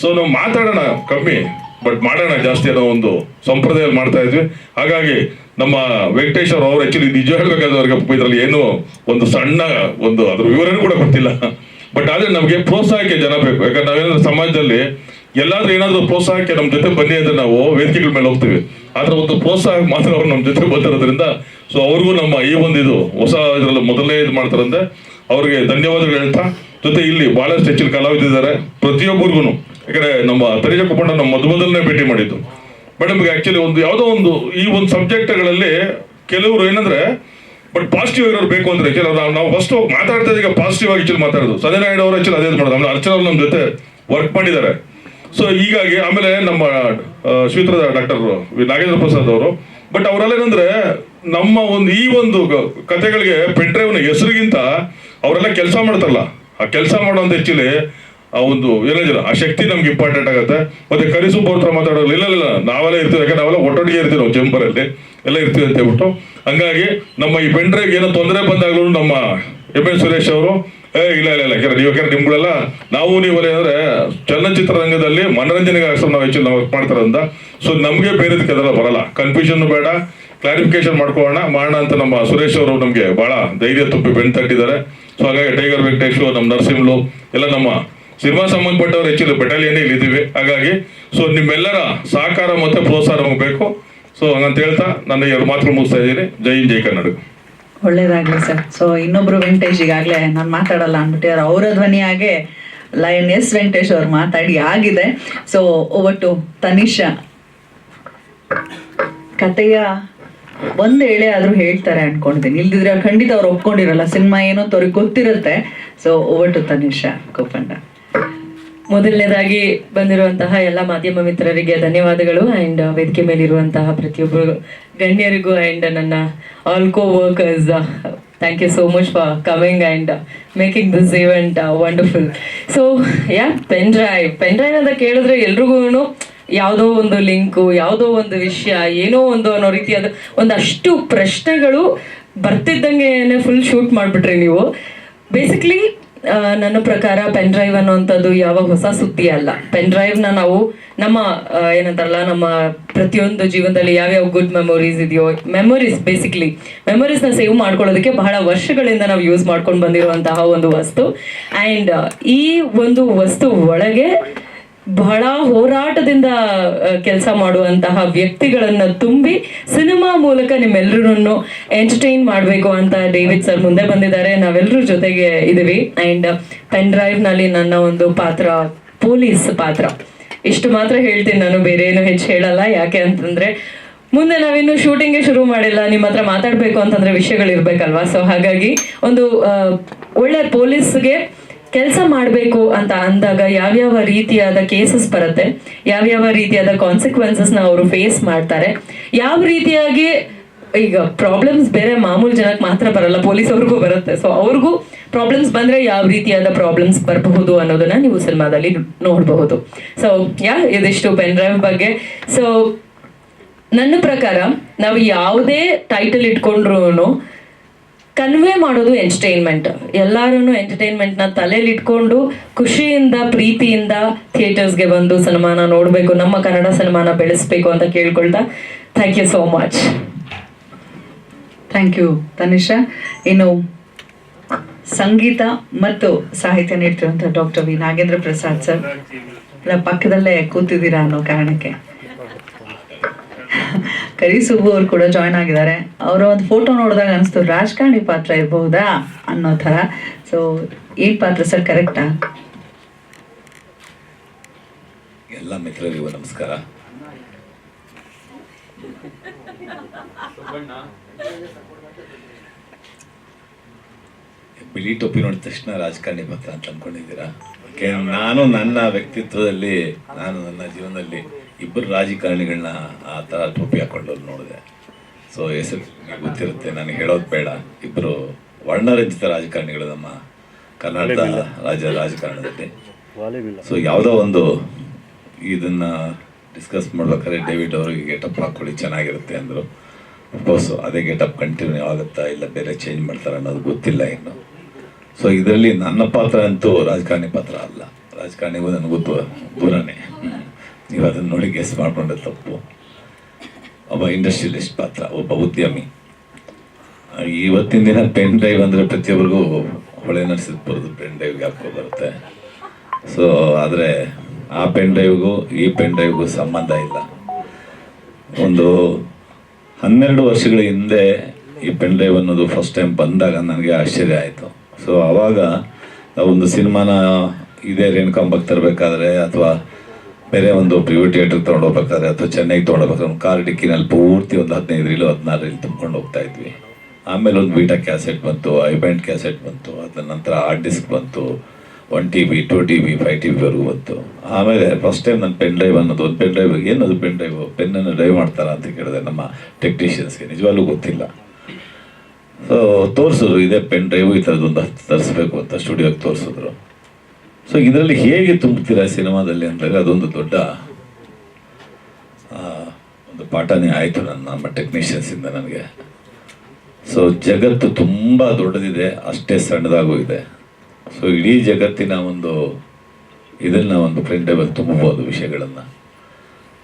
ಸೊ ನಾವು ಮಾತಾಡೋಣ ಕಮ್ಮಿ, ಬಟ್ ಮಾಡೋಣ ಜಾಸ್ತಿ ಅನ್ನೋ ಒಂದು ಸಂಪ್ರದಾಯದಲ್ಲಿ ಮಾಡ್ತಾ ಇದ್ವಿ. ಹಾಗಾಗಿ ನಮ್ಮ ವೆಂಕಟೇಶ್ ಅವ್ರು ಆ್ಯಕ್ಚುಲಿ ನಿಜ ಹೇಳ್ಬೇಕಾದ್ರೆ ಅವ್ರಿಗೆ ಇದರಲ್ಲಿ ಏನು ಒಂದು ಸಣ್ಣ ಒಂದು ಅದ್ರ ವಿವರಣೆ ಕೂಡ ಗೊತ್ತಿಲ್ಲ. ಬಟ್ ಆದರೆ ನಮಗೆ ಪ್ರೋತ್ಸಾಹಕ್ಕೆ ಜನ ಬೇಕು. ಯಾಕಂದ್ರೆ ನಾವೇನಾದ್ರೂ ಸಮಾಜದಲ್ಲಿ ಎಲ್ಲಾದ್ರೂ ಏನಾದರೂ ಪ್ರೋತ್ಸಾಹಕ್ಕೆ ನಮ್ಮ ಜೊತೆ ಬನ್ನಿ ಅಂದ್ರೆ ನಾವು ವೇದಿಕೆಗಳ ಮೇಲೆ ಹೋಗ್ತೀವಿ. ಆದ್ರೆ ಒಂದು ಪ್ರೋತ್ಸಾಹ ಮಾತ್ರ ಅವ್ರು ನಮ್ಮ ಜೊತೆ ಬಂದಿರೋದ್ರಿಂದ ಸೊ ಅವ್ರಿಗೂ ನಮ್ಮ ಈ ಒಂದು ಇದು ಹೊಸ ಇದರಲ್ಲಿ ಮೊದಲನೇ ಇದು ಮಾಡ್ತಾರಂದ್ರೆ ಅವ್ರಿಗೆ ಧನ್ಯವಾದಗಳು ಹೇಳ್ತಾ, ಜೊತೆ ಇಲ್ಲಿ ಬಹಳಷ್ಟು ಹೆಚ್ಚಿನ ಕಲಾವಿದಿದ್ದಾರೆ ಪ್ರತಿಯೊಬ್ಬರಿಗೂ. ಯಾಕಂದ್ರೆ ನಮ್ಮ ತನಿಷಾ ಕುಪ್ಪಣ್ಣ ನಮ್ಮ ಮೊದಲನೇ ಭೇಟಿ ಮಾಡಿದ್ದು. ಬಟ್ ನಮಗೆ ಆ್ಯಕ್ಚುಲಿ ಒಂದು ಯಾವುದೋ ಒಂದು ಈ ಒಂದು ಸಬ್ಜೆಕ್ಟ್ಗಳಲ್ಲಿ ಕೆಲವರು ಏನಂದ್ರೆ ಬಟ್ ಪಾಸಿಟಿವ್ ಇರೋರು ಬೇಕು ಅಂದ್ರೆ ನಾವು ಫಸ್ಟ್ ಮಾತಾಡ್ತಾ ಈಗ ಪಾಸಿಟಿವ್ ಆಗಿ ಆಕ್ಚುಲಿ ಮಾತಾಡೋದು. ಸಂಜಯ್ ನಾಯ್ಡು ಅವರು ಆಕ್ಚುಲಿ ಅದೇ ಮಾಡೋದು. ಆಮೇಲೆ ಅರ್ಚನಾ ನಮ್ಮ ಜೊತೆ ವರ್ಕ್ ಮಾಡಿದ್ದಾರೆ. ಸೊ ಹೀಗಾಗಿ ಆಮೇಲೆ ನಮ್ಮ ಶ್ರೀತ್ರದ ಡಾಕ್ಟರ್ ನಾಗೇಂದ್ರ ಪ್ರಸಾದ್ ಅವರು. ಬಟ್ ಅವರೆಲ್ಲ ಏನಂದ್ರೆ ನಮ್ಮ ಈ ಒಂದು ಕಥೆಗಳಿಗೆ ಪೆನ್ ಡ್ರೈವ್ನ ಹೆಸರಿಗಿಂತ ಅವರೆಲ್ಲ ಕೆಲಸ ಮಾಡ್ತಾರಲ್ಲ, ಆ ಕೆಲಸ ಮಾಡೋಂಥ ಆಕ್ಚುಲಿ ಆ ಒಂದು ಏನಿಲ್ಲ ಆ ಶಕ್ತಿ ನಮ್ಗೆ ಇಂಪಾರ್ಟೆಂಟ್ ಆಗುತ್ತೆ. ಮತ್ತೆ ಕರಿಸುಬ್ಬ ಹತ್ರ ಮಾತಾಡೋರು ಇಲ್ಲ ನಾವೆಲ್ಲ ಇರ್ತೀವಿ, ಯಾಕಂದ್ರೆ ನಾವೆಲ್ಲ ಒಟ್ಟೊಟ್ಟಿಗೆ ಇರ್ತೀವಿ, ನಾವು ಚೇಂಬರಲ್ಲಿ ಎಲ್ಲ ಇರ್ತೀವಿ ಅಂತ ಹೇಳ್ಬಿಟ್ಟು. ಹಂಗಾಗಿ ನಮ್ಮ ಈ ಪೆನ್ ಡ್ರೈವ್ ಏನೋ ತೊಂದರೆ ಬಂದಾಗಲೂ ನಮ್ಮ ಎಂ.ಎನ್. ಸುರೇಶ್ ಅವರು ಇಲ್ಲ ಯಾಕಂದ್ರೆ ನಿಮ್ಗಳೆಲ್ಲ ನಾವು ನೀವೆಲ್ಲ ಏನಂದ್ರೆ ಚಲನಚಿತ್ರರಂಗದಲ್ಲಿ ಮನರಂಜನೆಗೋಸ್ಕರ ನಾವು ಹೆಚ್ಚು ನಾವು ಮಾಡ್ತಾರಂತ. ಸೊ ನಮಗೆ ಬೇರೆದಕ್ಕೆ ಅದೆಲ್ಲ ಬರಲ್ಲ, ಕನ್ಫ್ಯೂಷನ್ ಬೇಡ, ಕ್ಲಾರಿಫಿಕೇಶನ್ ಮಾಡೋಣ ಅಂತ ನಮ್ಮ ಸುರೇಶ್ ಅವರು ನಮಗೆ ಬಹಳ ಧೈರ್ಯ ತುಂಬಿ ಬೆನ್ನು ತಟ್ಟಿದ್ದಾರೆ. ಸೊ ಹಾಗಾಗಿ ಟೈಗರ್ ವೆಂಕಟೇಶ್, ನಮ್ಮ ನರಸಿಂಹಲು ಎಲ್ಲ ನಮ್ಮ ಸಿನಿಮಾ ಸಂಬಂಧಪಟ್ಟವ್ರು ಹೆಚ್ಚು ಬೆಟಾಲಿಯನ್ ಇಲ್ಲಿ ಇದ್ದೀವಿ. ಹಾಗಾಗಿ ಸೊ ನಿಮ್ಮೆಲ್ಲರ ಸಹಕಾರ ಮತ್ತೆ ಪ್ರೋತ್ಸಾಹ ನಮಗೆ ಬೇಕು. ಸೊ ಹಂಗಂತ ಹೇಳ್ತಾ ನನ್ನ 2 ಮಾತುಗಳು ಮುಗಿಸ್ತಾ ಇದ್ದೀನಿ. ಜೈ ಹಿಂದ್, ಜೈ ಕರ್ನಾಟಕ. ಒಳ್ಳೇದಾಗ್ಲಿ ಸರ್. ಸೊ ಇನ್ನೊಬ್ರು ವೆಂಕಟೇಶ್ ಈಗಾಗಲೇ ನಾನು ಮಾತಾಡಲ್ಲ ಅಂದ್ಬಿಟ್ಟಿದ್ದಾರೆ, ಅವರ ಧ್ವನಿಯಾಗೆ ಲಯನ್ ಎಸ್ ವೆಂಕಟೇಶ್ ಅವ್ರು ಮಾತಾಡಿ ಆಗಿದೆ. ಸೊ ಒಟ್ಟು ತನಿಷಾ ಕಥೆಯ ಒಂದು ಎಳೆ ಆದ್ರೂ ಹೇಳ್ತಾರೆ ಅನ್ಕೊಂಡಿದ್ದೀನಿ, ಇಲ್ದಿದ್ರೆ ಖಂಡಿತ ಅವ್ರು ಒಪ್ಕೊಂಡಿರಲ್ಲ. ಸಿನಿಮಾ ಏನೋ ಅವ್ರಿಗೆ ಗೊತ್ತಿರುತ್ತೆ. ಸೊ ಒಟ್ಟು ತನಿಷಾ ಕುಪ್ಪಂಡ. ಮೊದಲನೇದಾಗಿ ಬಂದಿರುವಂತಹ ಎಲ್ಲ ಮಾಧ್ಯಮ ಮಿತ್ರರಿಗೆ ಧನ್ಯವಾದಗಳು. ಆ್ಯಂಡ್ ವೇದಿಕೆ ಮೇಲಿರುವಂತಹ ಪ್ರತಿಯೊಬ್ಬರು ಗಣ್ಯರಿಗೂ ಆ್ಯಂಡ್ ನನ್ನ all coworkers, thank you so much for coming and making this event wonderful. So pen drive ಅಂತ ಕೇಳಿದ್ರೆ ಎಲ್ರಿಗೂ ಯಾವುದೋ ಒಂದು ಲಿಂಕು, ಯಾವುದೋ ಒಂದು ವಿಷಯ, ಏನೋ ಒಂದು ಅನ್ನೋ ರೀತಿಯಾದ ಒಂದಷ್ಟು ಪ್ರಶ್ನೆಗಳು ಬರ್ತಿದ್ದಂಗೆ ಫುಲ್ ಶೂಟ್ ಮಾಡಿಬಿಟ್ರಿ ನೀವು. ಬೇಸಿಕ್ಲಿ ನನ್ನ ಪ್ರಕಾರ ಪೆನ್ ಡ್ರೈವ್ ಅನ್ನುವಂಥದ್ದು ಯಾವ ಹೊಸ ಸುದ್ದಿ ಅಲ್ಲ. ಪೆನ್ ಡ್ರೈವ್ನ ನಾವು ನಮ್ಮ ಏನಂತಾರಲ್ಲ, ನಮ್ಮ ಪ್ರತಿಯೊಂದು ಜೀವನದಲ್ಲಿ ಯಾವ್ಯಾವ ಗುಡ್ ಮೆಮೊರೀಸ್ ಇದೆಯೋ, ಮೆಮೊರೀಸ್ನ ಸೇವ್ ಮಾಡ್ಕೊಳ್ಳೋದಕ್ಕೆ ಬಹಳ ವರ್ಷಗಳಿಂದ ನಾವು ಯೂಸ್ ಮಾಡ್ಕೊಂಡು ಬಂದಿರುವಂತಹ ಒಂದು ವಸ್ತು. ಆ್ಯಂಡ್ ಈ ಒಂದು ವಸ್ತು ಒಳಗೆ ಬಹಳ ಹೋರಾಟದಿಂದ ಕೆಲಸ ಮಾಡುವಂತಹ ವ್ಯಕ್ತಿಗಳನ್ನ ತುಂಬಿ ಸಿನಿಮಾ ಮೂಲಕ ನಿಮ್ಮೆಲ್ಲರನ್ನು ಎಂಟರ್ಟೈನ್ ಮಾಡಬೇಕು ಅಂತ ಡೇವಿಡ್ ಸರ್ ಮುಂದೆ ಬಂದಿದ್ದಾರೆ. ನಾವೆಲ್ಲರೂ ಜೊತೆಗೆ ಇದೀವಿ. ಆ್ಯಂಡ್ ಪೆನ್ ಡ್ರೈವ್ನಲ್ಲಿ ನನ್ನ ಒಂದು ಪಾತ್ರ ಪೊಲೀಸ್ ಪಾತ್ರ. ಇಷ್ಟು ಮಾತ್ರ ಹೇಳ್ತೀನಿ, ನಾನು ಬೇರೆ ಏನು ಹೆಚ್ಚು ಹೇಳಲ್ಲ. ಯಾಕೆ ಅಂತಂದ್ರೆ ಮುಂದೆ ನಾವಿನ್ನು ಶೂಟಿಂಗ್ಗೆ ಶುರು ಮಾಡಿಲ್ಲ, ನಿಮ್ಮ ಹತ್ರ ಮಾತಾಡಬೇಕು ಅಂತಂದ್ರೆ ವಿಷಯಗಳಿರ್ಬೇಕಲ್ವಾ. ಸೊ ಹಾಗಾಗಿ ಒಂದು ಒಳ್ಳೆ ಪೊಲೀಸ್ಗೆ ಕೆಲಸ ಮಾಡಬೇಕು ಅಂತ ಅಂದಾಗ ಯಾವ್ಯಾವ ರೀತಿಯಾದ ಕೇಸಸ್ ಬರುತ್ತೆ, ಯಾವ್ಯಾವ ರೀತಿಯಾದ ಕಾನ್ಸಿಕ್ವೆನ್ಸಸ್ನ ಅವರು ಫೇಸ್ ಮಾಡ್ತಾರೆ, ಯಾವ ರೀತಿಯಾಗಿ ಈಗ ಪ್ರಾಬ್ಲಮ್ಸ್ ಬೇರೆ ಮಾಮೂಲು ಜನಕ್ಕೆ ಮಾತ್ರ ಬರಲ್ಲ, ಪೊಲೀಸ್ ಅವ್ರಿಗೂ ಬರುತ್ತೆ. ಸೊ ಅವ್ರಿಗೂ ಪ್ರಾಬ್ಲಮ್ಸ್ ಬಂದರೆ ಯಾವ ರೀತಿಯಾದ ಪ್ರಾಬ್ಲಮ್ಸ್ ಬರಬಹುದು ಅನ್ನೋದನ್ನ ನೀವು ಸಿನಿಮಾದಲ್ಲಿ ನೋಡಬಹುದು. ಸೊ ಇದಿಷ್ಟು ಪೆನ್ ಡ್ರೈವ್ ಬಗ್ಗೆ. ಸೊ ನನ್ನ ಪ್ರಕಾರ ನಾವು ಯಾವುದೇ ಟೈಟಲ್ ಇಟ್ಕೊಂಡ್ರು ಕನ್ವೆ ಮಾಡೋದು ಎಂಟರ್ಟೈನ್ಮೆಂಟ್. ಎಲ್ಲರೂ ಎಂಟರ್ಟೈನ್ಮೆಂಟ್ನ ತಲೆಯಲ್ಲಿ ಇಟ್ಕೊಂಡು ಖುಷಿಯಿಂದ ಪ್ರೀತಿಯಿಂದ ಥಿಯೇಟರ್ಸ್ಗೆ ಬಂದು ಸಿನಿಮಾನ ನೋಡಬೇಕು, ನಮ್ಮ ಕನ್ನಡ ಸಿನಿಮಾನ ಬೆಳೆಸ್ಬೇಕು ಅಂತ ಕೇಳ್ಕೊಳ್ತಾ thank you so much. Thank you Tanisha. ಇನ್ನು ಸಂಗೀತ ಮತ್ತು ಸಾಹಿತ್ಯ ನೀಡ್ತಿರುವಂಥ doctor V Nagendra Prasad sir ಪಕ್ಕದಲ್ಲೇ ಕೂತಿದ್ದೀರಾ ಅನ್ನೋ ಕಾರಣಕ್ಕೆ ಕರಿಸುಬ್ಬು ಅವ್ರು ಕೂಡ ಜಾಯ್ನ್ ಆಗಿದ್ದಾರೆ. ಅವರ ಒಂದು ಫೋಟೋ ನೋಡಿದಾಗ ಅನಿಸ್ತು ರಾಜಕಾರಣಿ ಪಾತ್ರ ಇರಬಹುದಾ ಅನ್ನೋ ಥರ. ಸೊ ಏನ್ ಪಾತ್ರ ಸರ್, ಕರೆಕ್ಟಾ? ಎಲ್ಲ ಮಿತ್ರರಿಗೂ ನಮಸ್ಕಾರ. ಬಿಳಿ ಟೊಪ್ಪಿ ನೋಡಿದ ತಕ್ಷಣ ರಾಜಕಾರಣಿ ಪಾತ್ರ ಅಂತ ಅಂದ್ಕೊಂಡಿದ್ದೀರಾ? ನಾನು ನನ್ನ ವ್ಯಕ್ತಿತ್ವದಲ್ಲಿ, ನಾನು ನನ್ನ ಜೀವನದಲ್ಲಿ ಇಬ್ಬರು ರಾಜಕಾರಣಿಗಳನ್ನ ಆ ಥರ ಟೋಪಿ ಹಾಕೊಂಡು ನೋಡಿದೆ. ಸೊ ಹೆಸರು ನಿಮಗೆ ಗೊತ್ತಿರುತ್ತೆ, ನನಗೆ ಹೇಳೋದು ಬೇಡ. ಇಬ್ಬರು ವರ್ಣರಂಜಿತ ರಾಜಕಾರಣಿಗಳು ನಮ್ಮ ಕರ್ನಾಟಕ ರಾಜಕಾರಣದಲ್ಲಿ. ಸೊ ಯಾವುದೋ ಒಂದು ಇದನ್ನು ಡಿಸ್ಕಸ್ ಮಾಡ್ಬೇಕಾದ್ರೆ ಡೇವಿಡ್ ಅವರಿಗೆ ಗೆಟಪ್ ಹಾಕ್ಕೊಳ್ಳಿ ಚೆನ್ನಾಗಿರುತ್ತೆ ಅಂದರು. ಅಫ್ಕೋರ್ಸ್ ಅದೇ ಗೆಟಪ್ ಕಂಟಿನ್ಯೂ ಆಗುತ್ತಾ ಇಲ್ಲ ಬೇರೆ ಚೇಂಜ್ ಮಾಡ್ತಾರೆ ಅನ್ನೋದು ಗೊತ್ತಿಲ್ಲ ಇನ್ನು. ಸೊ ಇದರಲ್ಲಿ ನನ್ನ ಪಾತ್ರ ಅಂತೂ ರಾಜಕಾರಣಿ ಪಾತ್ರ ಅಲ್ಲ, ರಾಜಕಾರಣಿಗೂ ನನಗೂ ದೂರನೇ. ನೀವು ಅದನ್ನು ನೋಡಿ ಗೆಸ್ ಮಾಡಿಕೊಂಡ್ರೆ ತಪ್ಪು. ಒಬ್ಬ ಇಂಡಸ್ಟ್ರಿಯಲಿಸ್ಟ್ ಪಾತ್ರ, ಒಬ್ಬ ಉದ್ಯಮಿ. ಇವತ್ತಿನ ದಿನ ಪೆನ್ ಡ್ರೈವ್ ಅಂದರೆ ಪ್ರತಿಯೊಬ್ಬರಿಗೂ ಹೊಳೆ ನಡೆಸಿದ ಬರೋದು ಪೆನ್ ಡ್ರೈವ್ಗೆ ಹಾಕೋ ಬರುತ್ತೆ. ಸೊ ಆದರೆ ಆ ಪೆನ್ ಡ್ರೈವ್ಗೂ ಈ ಪೆನ್ ಡ್ರೈವ್ಗೂ ಸಂಬಂಧ ಇಲ್ಲ. ಒಂದು 12 ವರ್ಷಗಳ ಹಿಂದೆ ಈ ಪೆನ್ ಡ್ರೈವ್ ಅನ್ನೋದು ಫಸ್ಟ್ ಟೈಮ್ ಬಂದಾಗ ನನಗೆ ಆಶ್ಚರ್ಯ ಆಯಿತು. ಸೊ ಆವಾಗ ಒಂದು ಸಿನಿಮಾನ ಇದೇ ರೇಣುಕಾಂಬಕ್ಕೆ ತರಬೇಕಾದ್ರೆ ಅಥವಾ ಬೇರೆ ಒಂದು ಪ್ರಿವ್ಯೂ ಥಿಯೇಟ್ರಿಗೆ ತೊಗೊಂಡೋಗ್ಬೇಕಾದ್ರೆ ಅಥವಾ ಚೆನ್ನೈಗೆ ತೊಗೊಂಡೋಗ್ಬೇಕಾದ್ರೆ ಒಂದು ಕಾರ್ ಡಿಕ್ಕಿನಲ್ಲಿ ಪೂರ್ತಿ ಒಂದು 15 ರೀಲು 16 ರೀಲ್ ತುಂಬ್ಕೊಂಡು ಹೋಗ್ತಾ ಇದ್ವಿ. ಆಮೇಲೆ ಒಂದು ಬೀಟಾ ಕ್ಯಾಸೆಟ್ ಬಂತು, ಐಬ್ಯಾಂಡ್ ಕ್ಯಾಸೆಟ್ ಬಂತು, ಅದರ ನಂತರ ಹಾರ್ಡ್ ಡಿಸ್ಕ್ ಬಂತು, 1 TB 2 TB 5 TBವರೆಗೂ ಬಂತು. ಆಮೇಲೆ ಫಸ್ಟ್ ಟೈಮ್ ನನ್ನ ಪೆನ್ ಡ್ರೈವ್ ಅನ್ನೋದು, ಒಂದು ಪೆನ್ ಡ್ರೈವ್, ಏನದು ಪೆನ್ ಡ್ರೈವ್, ಪೆನ್ನನ್ನು ಡ್ರೈವ್ ಮಾಡ್ತಾರಾ ಅಂತ ಕೇಳಿದೆ ನಮ್ಮ ಟೆಕ್ನಿಷಿಯನ್ಸ್ಗೆ, ನಿಜವಾಗ್ಲೂ ಗೊತ್ತಿಲ್ಲ. ಸೊ ತೋರಿಸಿದ್ರು, ಇದೇ ಪೆನ್ ಡ್ರೈವ್, ಈ ಥರದ್ದೊಂದು ತರಿಸ್ಬೇಕು ಅಂತ ಸ್ಟುಡಿಯೋಗೆ ತೋರಿಸಿದ್ರು. ಸೊ ಇದರಲ್ಲಿ ಹೇಗೆ ತುಂಬುತ್ತೀರಾ ಸಿನಿಮಾದಲ್ಲಿ ಅಂದಾಗ ಅದೊಂದು ದೊಡ್ಡ ಒಂದು ಪಾಠನೇ ಆಯಿತು ನಮ್ಮ ಟೆಕ್ನಿಷಿಯನ್ಸಿಂದ ನನಗೆ. ಸೊ ಜಗತ್ತು ತುಂಬ ದೊಡ್ಡದಿದೆ, ಅಷ್ಟೇ ಸಣ್ಣದಾಗೂ ಇದೆ. ಸೊ ಇಡೀ ಜಗತ್ತಿನ ಇದನ್ನು ಒಂದು ಪೆನ್ ಡ್ರೈವಲ್ಲಿ ತುಂಬಬಹುದು ವಿಷಯಗಳನ್ನು.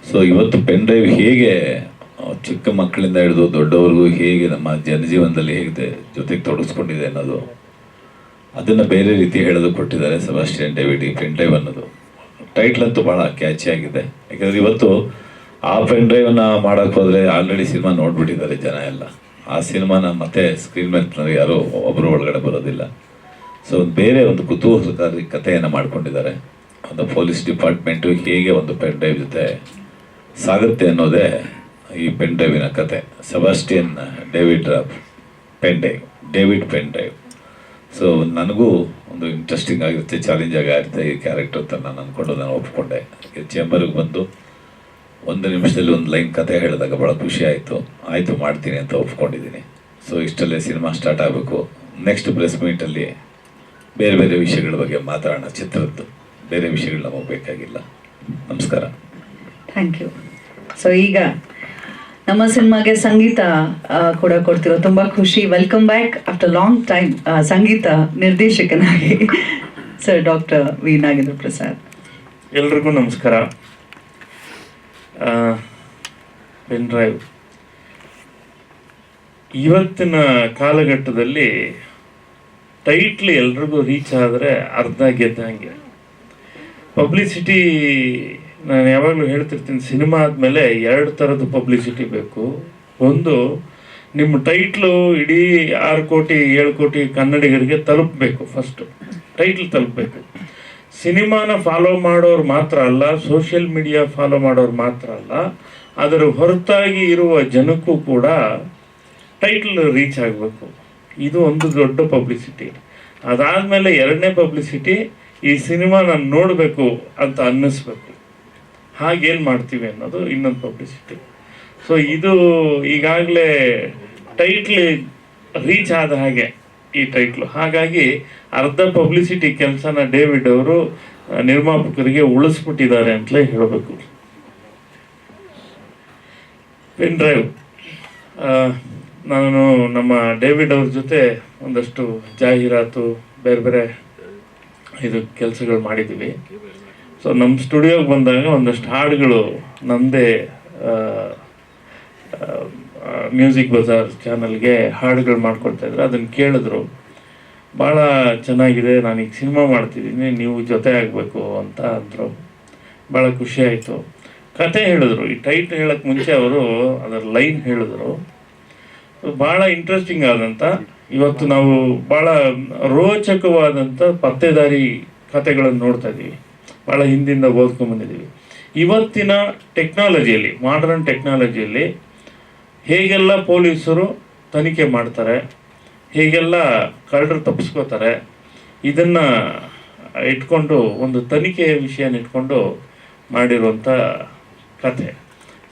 ಸೊ ಇವತ್ತು ಪೆನ್ ಡ್ರೈವ್ ಹೇಗೆ ಚಿಕ್ಕ ಮಕ್ಕಳಿಂದ ಹಿಡಿದು ದೊಡ್ಡವರೆಗೂ ಹೇಗೆ ನಮ್ಮ ಜನಜೀವನದಲ್ಲಿ ಹೇಗೆ ಜೊತೆಗೆ ತೊಡಗಿಸ್ಕೊಂಡಿದೆ ಅನ್ನೋದು, ಅದನ್ನು ಬೇರೆ ರೀತಿ ಹೇಳೋದು ಕೊಟ್ಟಿದ್ದಾರೆ ಸೆಬಾಸ್ಟಿಯನ್ ಡೇವಿಡ್. ಈ ಪೆನ್ ಡ್ರೈವ್ ಅನ್ನೋದು ಟೈಟ್ಲ್ ಅಂತೂ ಭಾಳ ಕ್ಯಾಚಿ ಆಗಿದೆ. ಯಾಕಂದರೆ ಇವತ್ತು ಆ ಪೆನ್ ಡ್ರೈವನ್ನು ಮಾಡೋಕ್ಕೆ ಹೋದರೆ ಆಲ್ರೆಡಿ ಸಿನಿಮಾ ನೋಡಿಬಿಟ್ಟಿದ್ದಾರೆ ಜನ ಎಲ್ಲ. ಆ ಸಿನಿಮಾನ ಮತ್ತೆ ಸ್ಕ್ರೀನ್ ಮೇಲೆ ಯಾರೂ ಒಬ್ಬರು ಒಳಗಡೆ ಬರೋದಿಲ್ಲ. ಸೊ ಬೇರೆ ಒಂದು ಕುತೂಹಲಕಾರಿ ಕಥೆಯನ್ನು ಮಾಡ್ಕೊಂಡಿದ್ದಾರೆ. ಒಂದು ಪೊಲೀಸ್ ಡಿಪಾರ್ಟ್ಮೆಂಟು ಹೇಗೆ ಒಂದು ಪೆನ್ ಡ್ರೈವ್ ಜೊತೆ ಸಾಗುತ್ತೆ ಅನ್ನೋದೇ ಈ ಪೆನ್ ಡ್ರೈವಿನ ಕತೆ. Sebastian David pen drive. So ನನಗೂ ಒಂದು ಇಂಟ್ರೆಸ್ಟಿಂಗ್ ಆಗಿರುತ್ತೆ, ಚಾಲೆಂಜ್ ಆಗಿರುತ್ತೆ ಈ ಕ್ಯಾರೆಕ್ಟರ್ ಅಂತ ನಾನು ಅಂದ್ಕೊಂಡು ನಾನು ಒಪ್ಕೊಂಡೆ. ಚೇಂಬರ್ಗೆ ಬಂದು 1 ನಿಮಿಷದಲ್ಲಿ ಒಂದು ಲೈನ್ ಕತೆ ಹೇಳಿದಾಗ ಭಾಳ ಖುಷಿ ಆಯಿತು ಮಾಡ್ತೀನಿ ಅಂತ ಒಪ್ಕೊಂಡಿದ್ದೀನಿ. ಸೊ ಇಷ್ಟಲ್ಲೇ ಸಿನಿಮಾ ಸ್ಟಾರ್ಟ್ ಆಗಬೇಕು. ನೆಕ್ಸ್ಟ್ ಪ್ರೆಸ್ ಮೀಟಲ್ಲಿ ಬೇರೆ ಬೇರೆ ವಿಷಯಗಳ ಬಗ್ಗೆ ಮಾತಾಡೋಣ. ಚಿತ್ರದ್ದು ಬೇರೆ ವಿಷಯಗಳು ನಮಗೆ ಬೇಕಾಗಿಲ್ಲ. ನಮಸ್ಕಾರ. Thank you. ಸೊ ಈಗ ನಮ್ಮ ಸಿನಿಮಾಗೆ ಸಂಗೀತ ಕೂಡ ಕೊಡ್ತಿರೋ ತುಂಬ ಖುಷಿ. Welcome back after long time ಸಂಗೀತ ನಿರ್ದೇಶಕನಾಗಿ sir doctor V Nagendra Prasad. ಎಲ್ರಿಗೂ ನಮಸ್ಕಾರ. ಪೆನ್ ಡ್ರೈವ್ ಇವತ್ತಿನ ಕಾಲಘಟ್ಟದಲ್ಲಿ ಟೈಟ್ಲಿ ಎಲ್ರಿಗೂ ರೀಚ್ ಆದರೆ ಅರ್ಧ ಗೆದ್ದಂಗೆ. ಪಬ್ಲಿಸಿಟಿ ನಾನು ಯಾವಾಗಲೂ ಹೇಳ್ತಿರ್ತೀನಿ, ಸಿನಿಮಾ ಆದಮೇಲೆ 2 ಥರದ ಪಬ್ಲಿಸಿಟಿ ಬೇಕು. ಒಂದು, ನಿಮ್ಮ ಟೈಟ್ಲು ಇಡೀ 6 ಕೋಟಿ 7 ಕೋಟಿ ಕನ್ನಡಿಗರಿಗೆ ತಲುಪಬೇಕು. ಫಸ್ಟು ಟೈಟ್ಲ್ ತಲುಪಬೇಕು. ಸಿನಿಮಾನ ಫಾಲೋ ಮಾಡೋರು ಮಾತ್ರ ಅಲ್ಲ, ಸೋಷಿಯಲ್ ಮೀಡಿಯಾ ಫಾಲೋ ಮಾಡೋರು ಮಾತ್ರ ಅಲ್ಲ, ಅದರ ಹೊರತಾಗಿ ಇರುವ ಜನಕ್ಕೂ ಕೂಡ ಟೈಟ್ಲ್ ರೀಚ್ ಆಗಬೇಕು. ಇದು ಒಂದು ದೊಡ್ಡ ಪಬ್ಲಿಸಿಟಿ. ಅದಾದಮೇಲೆ 2ನೇ ಪಬ್ಲಿಸಿಟಿ, ಈ ಸಿನಿಮಾ ನಾನು ನೋಡಬೇಕು ಅಂತ ಅನ್ನಿಸ್ಬೇಕು. ಹಾಗೇನು ಮಾಡ್ತೀವಿ ಅನ್ನೋದು ಇನ್ನೊಂದು ಪಬ್ಲಿಸಿಟಿ. ಸೊ ಇದು ಈಗಾಗಲೇ ಟೈಟ್ಲ್ ರೀಚ್ ಆದ ಹಾಗೆ ಈ ಟೈಟ್ಲು. ಹಾಗಾಗಿ ಅರ್ಧ ಪಬ್ಲಿಸಿಟಿ ಕೆಲಸನ ಡೇವಿಡ್ ಅವರು ನಿರ್ಮಾಪಕರಿಗೆ ಉಳಿಸ್ಬಿಟ್ಟಿದ್ದಾರೆ ಅಂತಲೇ ಹೇಳಬೇಕು. ಪೆನ್ ಡ್ರೈವ್, ನಾನು ನಮ್ಮ ಡೇವಿಡ್ ಅವ್ರ ಜೊತೆ ಒಂದಷ್ಟು ಜಾಹೀರಾತು ಬೇರೆ ಬೇರೆ ಕೆಲಸಗಳು ಮಾಡಿದ್ದೀವಿ. ಸೊ ನಮ್ಮ ಸ್ಟುಡಿಯೋಗೆ ಬಂದಾಗ ಒಂದಷ್ಟು ಹಾಡುಗಳು ನಮ್ಮದೇ ಮ್ಯೂಸಿಕ್ ಬಜಾರ್ ಚಾನಲ್ಗೆ ಹಾಡುಗಳು ಮಾಡ್ಕೊಡ್ತಾಯಿದ್ರು. ಅದನ್ನು ಕೇಳಿದ್ರು, ಭಾಳ ಚೆನ್ನಾಗಿದೆ, ನಾನೀಗ ಸಿನಿಮಾ ಮಾಡ್ತಿದ್ದೀನಿ, ನೀವು ಜೊತೆ ಆಗಬೇಕು ಅಂತ ಅಂದರು. ಭಾಳ ಖುಷಿ ಆಯಿತು. ಕತೆ ಹೇಳಿದ್ರು, ಈ ಟೈಟ್ ಹೇಳೋಕ್ಕೆ ಮುಂಚೆ ಅವರು ಅದರ ಲೈನ್ ಹೇಳಿದ್ರು. ಭಾಳ ಇಂಟ್ರೆಸ್ಟಿಂಗ್ ಆದಂಥ, ಇವತ್ತು ನಾವು ಭಾಳ ರೋಚಕವಾದಂಥ ಪತ್ತೇದಾರಿ ಕತೆಗಳನ್ನು ನೋಡ್ತಾ ಇದ್ದೀವಿ, ಭಾಳ ಹಿಂದಿಂದ ಓದ್ಕೊಂಡ್ಬಂದಿದ್ದೀವಿ. ಇವತ್ತಿನ ಟೆಕ್ನಾಲಜಿಯಲ್ಲಿ, ಮಾಡರ್ನ್ ಟೆಕ್ನಾಲಜಿಯಲ್ಲಿ ಹೇಗೆಲ್ಲ ಪೊಲೀಸರು ತನಿಖೆ ಮಾಡ್ತಾರೆ, ಹೇಗೆಲ್ಲ ಕಳ್ಳರು ತಪ್ಪಿಸ್ಕೋತಾರೆ, ಇದನ್ನು ಇಟ್ಕೊಂಡು ಒಂದು ತನಿಖೆಯ ವಿಷಯನ ಇಟ್ಕೊಂಡು ಮಾಡಿರುವಂಥ ಕತೆ.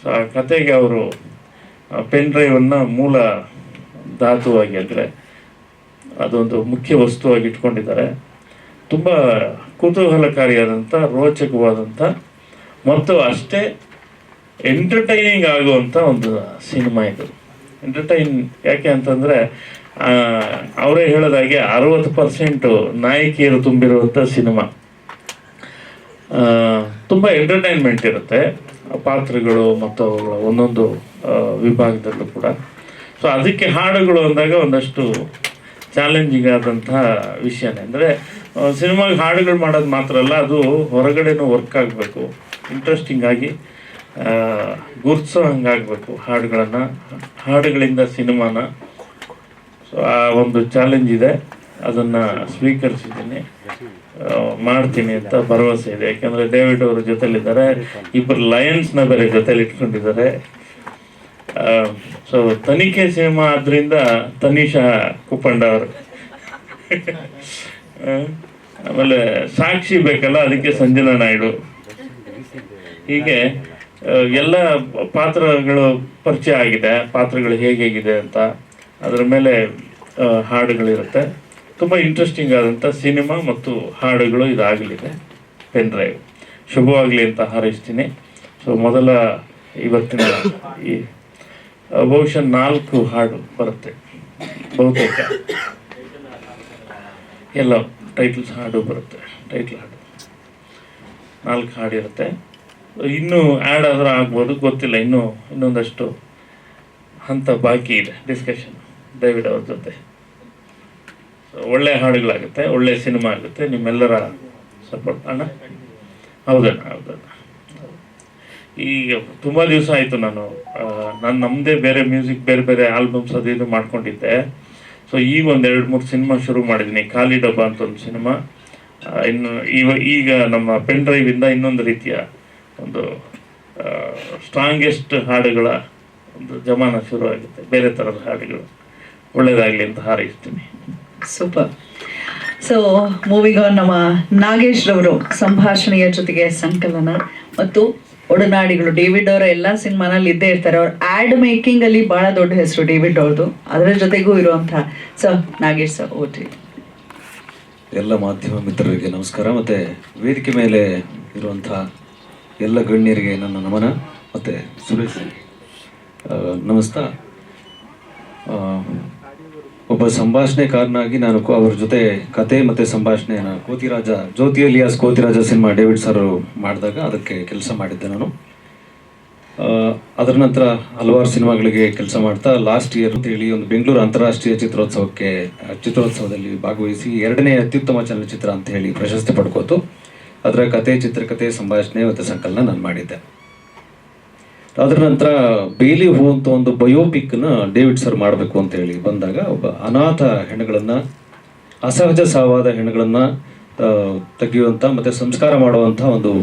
ಸೊ ಆ ಕತೆಗೆ ಅವರು ಪೆನ್ ಡ್ರೈವನ್ನು ಮೂಲ ಧಾತುವಾಗಿ, ಅಂದರೆ ಅದೊಂದು ಮುಖ್ಯ ವಸ್ತುವಾಗಿ ಇಟ್ಕೊಂಡಿದ್ದಾರೆ. ತುಂಬ ಕುತೂಹಲಕಾರಿಯಾದಂಥ, ರೋಚಕವಾದಂಥ ಮತ್ತು ಅಷ್ಟೇ ಎಂಟರ್ಟೈನಿಂಗ್ ಆಗುವಂಥ ಒಂದು ಸಿನಿಮಾ ಇದು. ಯಾಕೆ ಅಂತಂದರೆ ಅವರೇ ಹೇಳೋದಾಗೆ 60% ನಾಯಕಿಯರು ತುಂಬಿರುವಂಥ ಸಿನಿಮಾ. ತುಂಬ ಎಂಟರ್ಟೈನ್ಮೆಂಟ್ ಇರುತ್ತೆ ಪಾತ್ರಗಳು ಮತ್ತು ಅವುಗಳ ಒಂದೊಂದು ವಿಭಾಗದಲ್ಲೂ ಕೂಡ. ಸೊ ಅದಕ್ಕೆ ಹಾಡುಗಳು ಅಂದಾಗ ಒಂದಷ್ಟು ಚಾಲೆಂಜಿಂಗ್ ಆದಂಥ ವಿಷಯನೇ. ಅಂದರೆ ಸಿನಿಮಾಗೆ ಹಾಡುಗಳು ಮಾಡೋದು ಮಾತ್ರ ಅಲ್ಲ, ಅದು ಹೊರಗಡೆನೂ ವರ್ಕ್ ಆಗಬೇಕು, ಇಂಟ್ರೆಸ್ಟಿಂಗ್ ಆಗಿ ಗುರ್ತಿಸೋ ಹಂಗಾಗಬೇಕು ಹಾಡುಗಳಿಂದ ಸಿನಿಮಾನ. ಸೊ ಆ ಒಂದು ಚಾಲೆಂಜ್ ಇದೆ, ಅದನ್ನು ಸ್ವೀಕರಿಸಿದ್ದೀನಿ, ಮಾಡ್ತೀನಿ ಅಂತ ಭರವಸೆ ಇದೆ. ಯಾಕೆಂದರೆ ಡೇವಿಡ್ ಅವರು ಜೊತೆಲಿದ್ದಾರೆ, 2 ಲಯನ್ಸ್ನ ಬೇರೆ ಜೊತೆಲಿ ಇಟ್ಕೊಂಡಿದ್ದಾರೆ. ಸೊ ತನಿಖೆ ಸಿನಿಮಾ ಆದ್ರಿಂದ ತನಿಷಾ ಕುಪ್ಪಂಡ ಅವರು, ಆಮೇಲೆ ಸಾಕ್ಷಿ ಬೇಕಲ್ಲ ಅದಕ್ಕೆ ಸಂಜನಾ ನಾಯ್ಡು. ಹೀಗೆ ಎಲ್ಲ ಪಾತ್ರಗಳು ಪರಿಚಯ ಆಗಿದೆ, ಪಾತ್ರಗಳು ಹೇಗಿದೆ ಅಂತ ಅದರ ಮೇಲೆ ಹಾಡುಗಳಿರುತ್ತೆ. ತುಂಬ ಇಂಟ್ರೆಸ್ಟಿಂಗ್ ಆದಂಥ ಸಿನಿಮಾ ಮತ್ತು ಹಾಡುಗಳು ಇದಾಗಲಿದೆ. ಪೆನ್ ಡ್ರೈವ್ ಶುಭವಾಗಲಿ ಅಂತ ಹಾರೈಸ್ತೀನಿ. ಸೊ ಮೊದಲ ಇವತ್ತಿನ ಈ ಬಹುಶಃ 4 ಹಾಡು ಬರುತ್ತೆ, ಬಹುತೇಕ ಎಲ್ಲ ಟೈಟಲ್ಸ್ ಹಾಡು ಬರುತ್ತೆ. ಟೈಟಲ್ ಹಾಡು 4 ಹಾಡಿರುತ್ತೆ. ಇನ್ನೂ ಆ್ಯಡ್ ಆದರೂ ಆಗ್ಬೋದು, ಗೊತ್ತಿಲ್ಲ. ಇನ್ನೊಂದಷ್ಟು ಹಂತ ಬಾಕಿ ಇದೆ ಡಿಸ್ಕಷನ್ ಡೇವಿಡ್ ಅವ್ರ ಜೊತೆ. ಒಳ್ಳೆ ಹಾಡುಗಳಾಗುತ್ತೆ, ಒಳ್ಳೆ ಸಿನಿಮಾ ಆಗುತ್ತೆ. ನಿಮ್ಮೆಲ್ಲರ ಸಪೋರ್ಟ್ ಅಣ್ಣ. ಹೌದಣ್ಣ. ಈಗ ತುಂಬ ದಿವಸ ಆಯಿತು ನಾನು ನಮ್ಮದೇ ಬೇರೆ ಮ್ಯೂಸಿಕ್, ಬೇರೆ ಆಲ್ಬಮ್ಸ್ ಅದು ಇದು ಮಾಡ್ಕೊಂಡಿದ್ದೆ. ಸೊ ಈಗ ಒಂದು 2-3 ಸಿನಿಮಾ ಶುರು ಮಾಡಿದ್ದೀನಿ. ಖಾಲಿ ಡಬ್ಬ ಅಂತ ಒಂದು ಸಿನಿಮಾ, ಇನ್ನು ಈಗ ನಮ್ಮ ಪೆನ್ ಡ್ರೈವಿಂದ ಇನ್ನೊಂದು ರೀತಿಯ ಒಂದು ಸ್ಟ್ರಾಂಗೆಸ್ಟ್ ಹಾಡುಗಳ ಒಂದು ಜಮಾನ ಶುರು ಆಗುತ್ತೆ, ಬೇರೆ ಥರದ ಹಾಡುಗಳು. ಒಳ್ಳೆಯದಾಗಲಿ ಅಂತ ಹಾರೈಸ್ತೀನಿ. ಸೂಪರ್. ಸೊ ಮೂವಿಂಗ್ ಆನ್, ನಮ್ಮ ನಾಗೇಶ್ ರವರು ಸಂಭಾಷಣೆಯ ಜೊತೆಗೆ ಸಂಕಲನ ಮತ್ತು ಒಡನಾಡಿಗಳು. ಡೇವಿಡ್ ಅವರ ಎಲ್ಲ ಸಿನಿಮಾನಲ್ಲಿ ಇದ್ದೇ ಇರ್ತಾರೆ. ಅವ್ರ ಆ್ಯಡ್ ಮೇಕಿಂಗ್ ಅಲ್ಲಿ ಬಹಳ ದೊಡ್ಡ ಹೆಸರು ಡೇವಿಡ್ ಅವ್ರದ್ದು, ಅದರ ಜೊತೆಗೂ ಇರುವಂತಹ ಸರ್ ನಾಗೇಶ್ ಸರ್ ಓಟಿ. ಎಲ್ಲ ಮಾಧ್ಯಮ ಮಿತ್ರರಿಗೆ ನಮಸ್ಕಾರ, ಮತ್ತು ವೇದಿಕೆ ಮೇಲೆ ಇರುವಂಥ ಎಲ್ಲ ಗಣ್ಯರಿಗೆ ನನ್ನ ನಮನ. ಮತ್ತು ಸುರೇಶ್ ನಮಸ್ತೆ. ಒಬ್ಬ ಸಂಭಾಷಣೆಕಾರನಾಗಿ ನಾನು ಅವ್ರ ಜೊತೆ ಕತೆ ಮತ್ತು ಸಂಭಾಷಣೆಯನ್ನು ಕೋತಿರಾಜ, ಜ್ಯೋತಿ alias Kothiraja cinema David sir ಮಾಡಿದಾಗ ಅದಕ್ಕೆ ಕೆಲಸ ಮಾಡಿದ್ದೆ ನಾನು. ಅದರ ನಂತರ ಹಲವಾರು ಸಿನಿಮಾಗಳಿಗೆ ಕೆಲಸ ಮಾಡ್ತಾ ಲಾಸ್ಟ್ ಇಯರ್ ಅಂತೇಳಿ ಒಂದು ಬೆಂಗಳೂರು ಅಂತಾರಾಷ್ಟ್ರೀಯ ಚಿತ್ರೋತ್ಸವದಲ್ಲಿ ಭಾಗವಹಿಸಿ 2ನೇ ಅತ್ಯುತ್ತಮ ಚಲನಚಿತ್ರ ಅಂತ ಹೇಳಿ ಪ್ರಶಸ್ತಿ ಪಡ್ಕೋತು. ಅದರ ಕತೆ, ಚಿತ್ರಕಥೆ, ಸಂಭಾಷಣೆ ಮತ್ತು ಸಂಕಲನ ನಾನು ಮಾಡಿದ್ದೆ. ಅದರ ನಂತರ ಬೇಲಿ ಹೂ ಅಂತ ಒಂದು ಬಯೋಪಿಕ್ನ ಡೇವಿಡ್ ಸರ್ ಮಾಡಬೇಕು ಅಂತ ಹೇಳಿ ಬಂದಾಗ, ಒಬ್ಬ ಅನಾಥ ಹೆಣ್ಣುಗಳನ್ನು, ಅಸಹಜ ಸಾವಾದ ಹೆಣ್ಣುಗಳನ್ನು ತೆಗೆಯುವಂಥ ಮತ್ತು ಸಂಸ್ಕಾರ ಮಾಡುವಂಥ ಒಂದು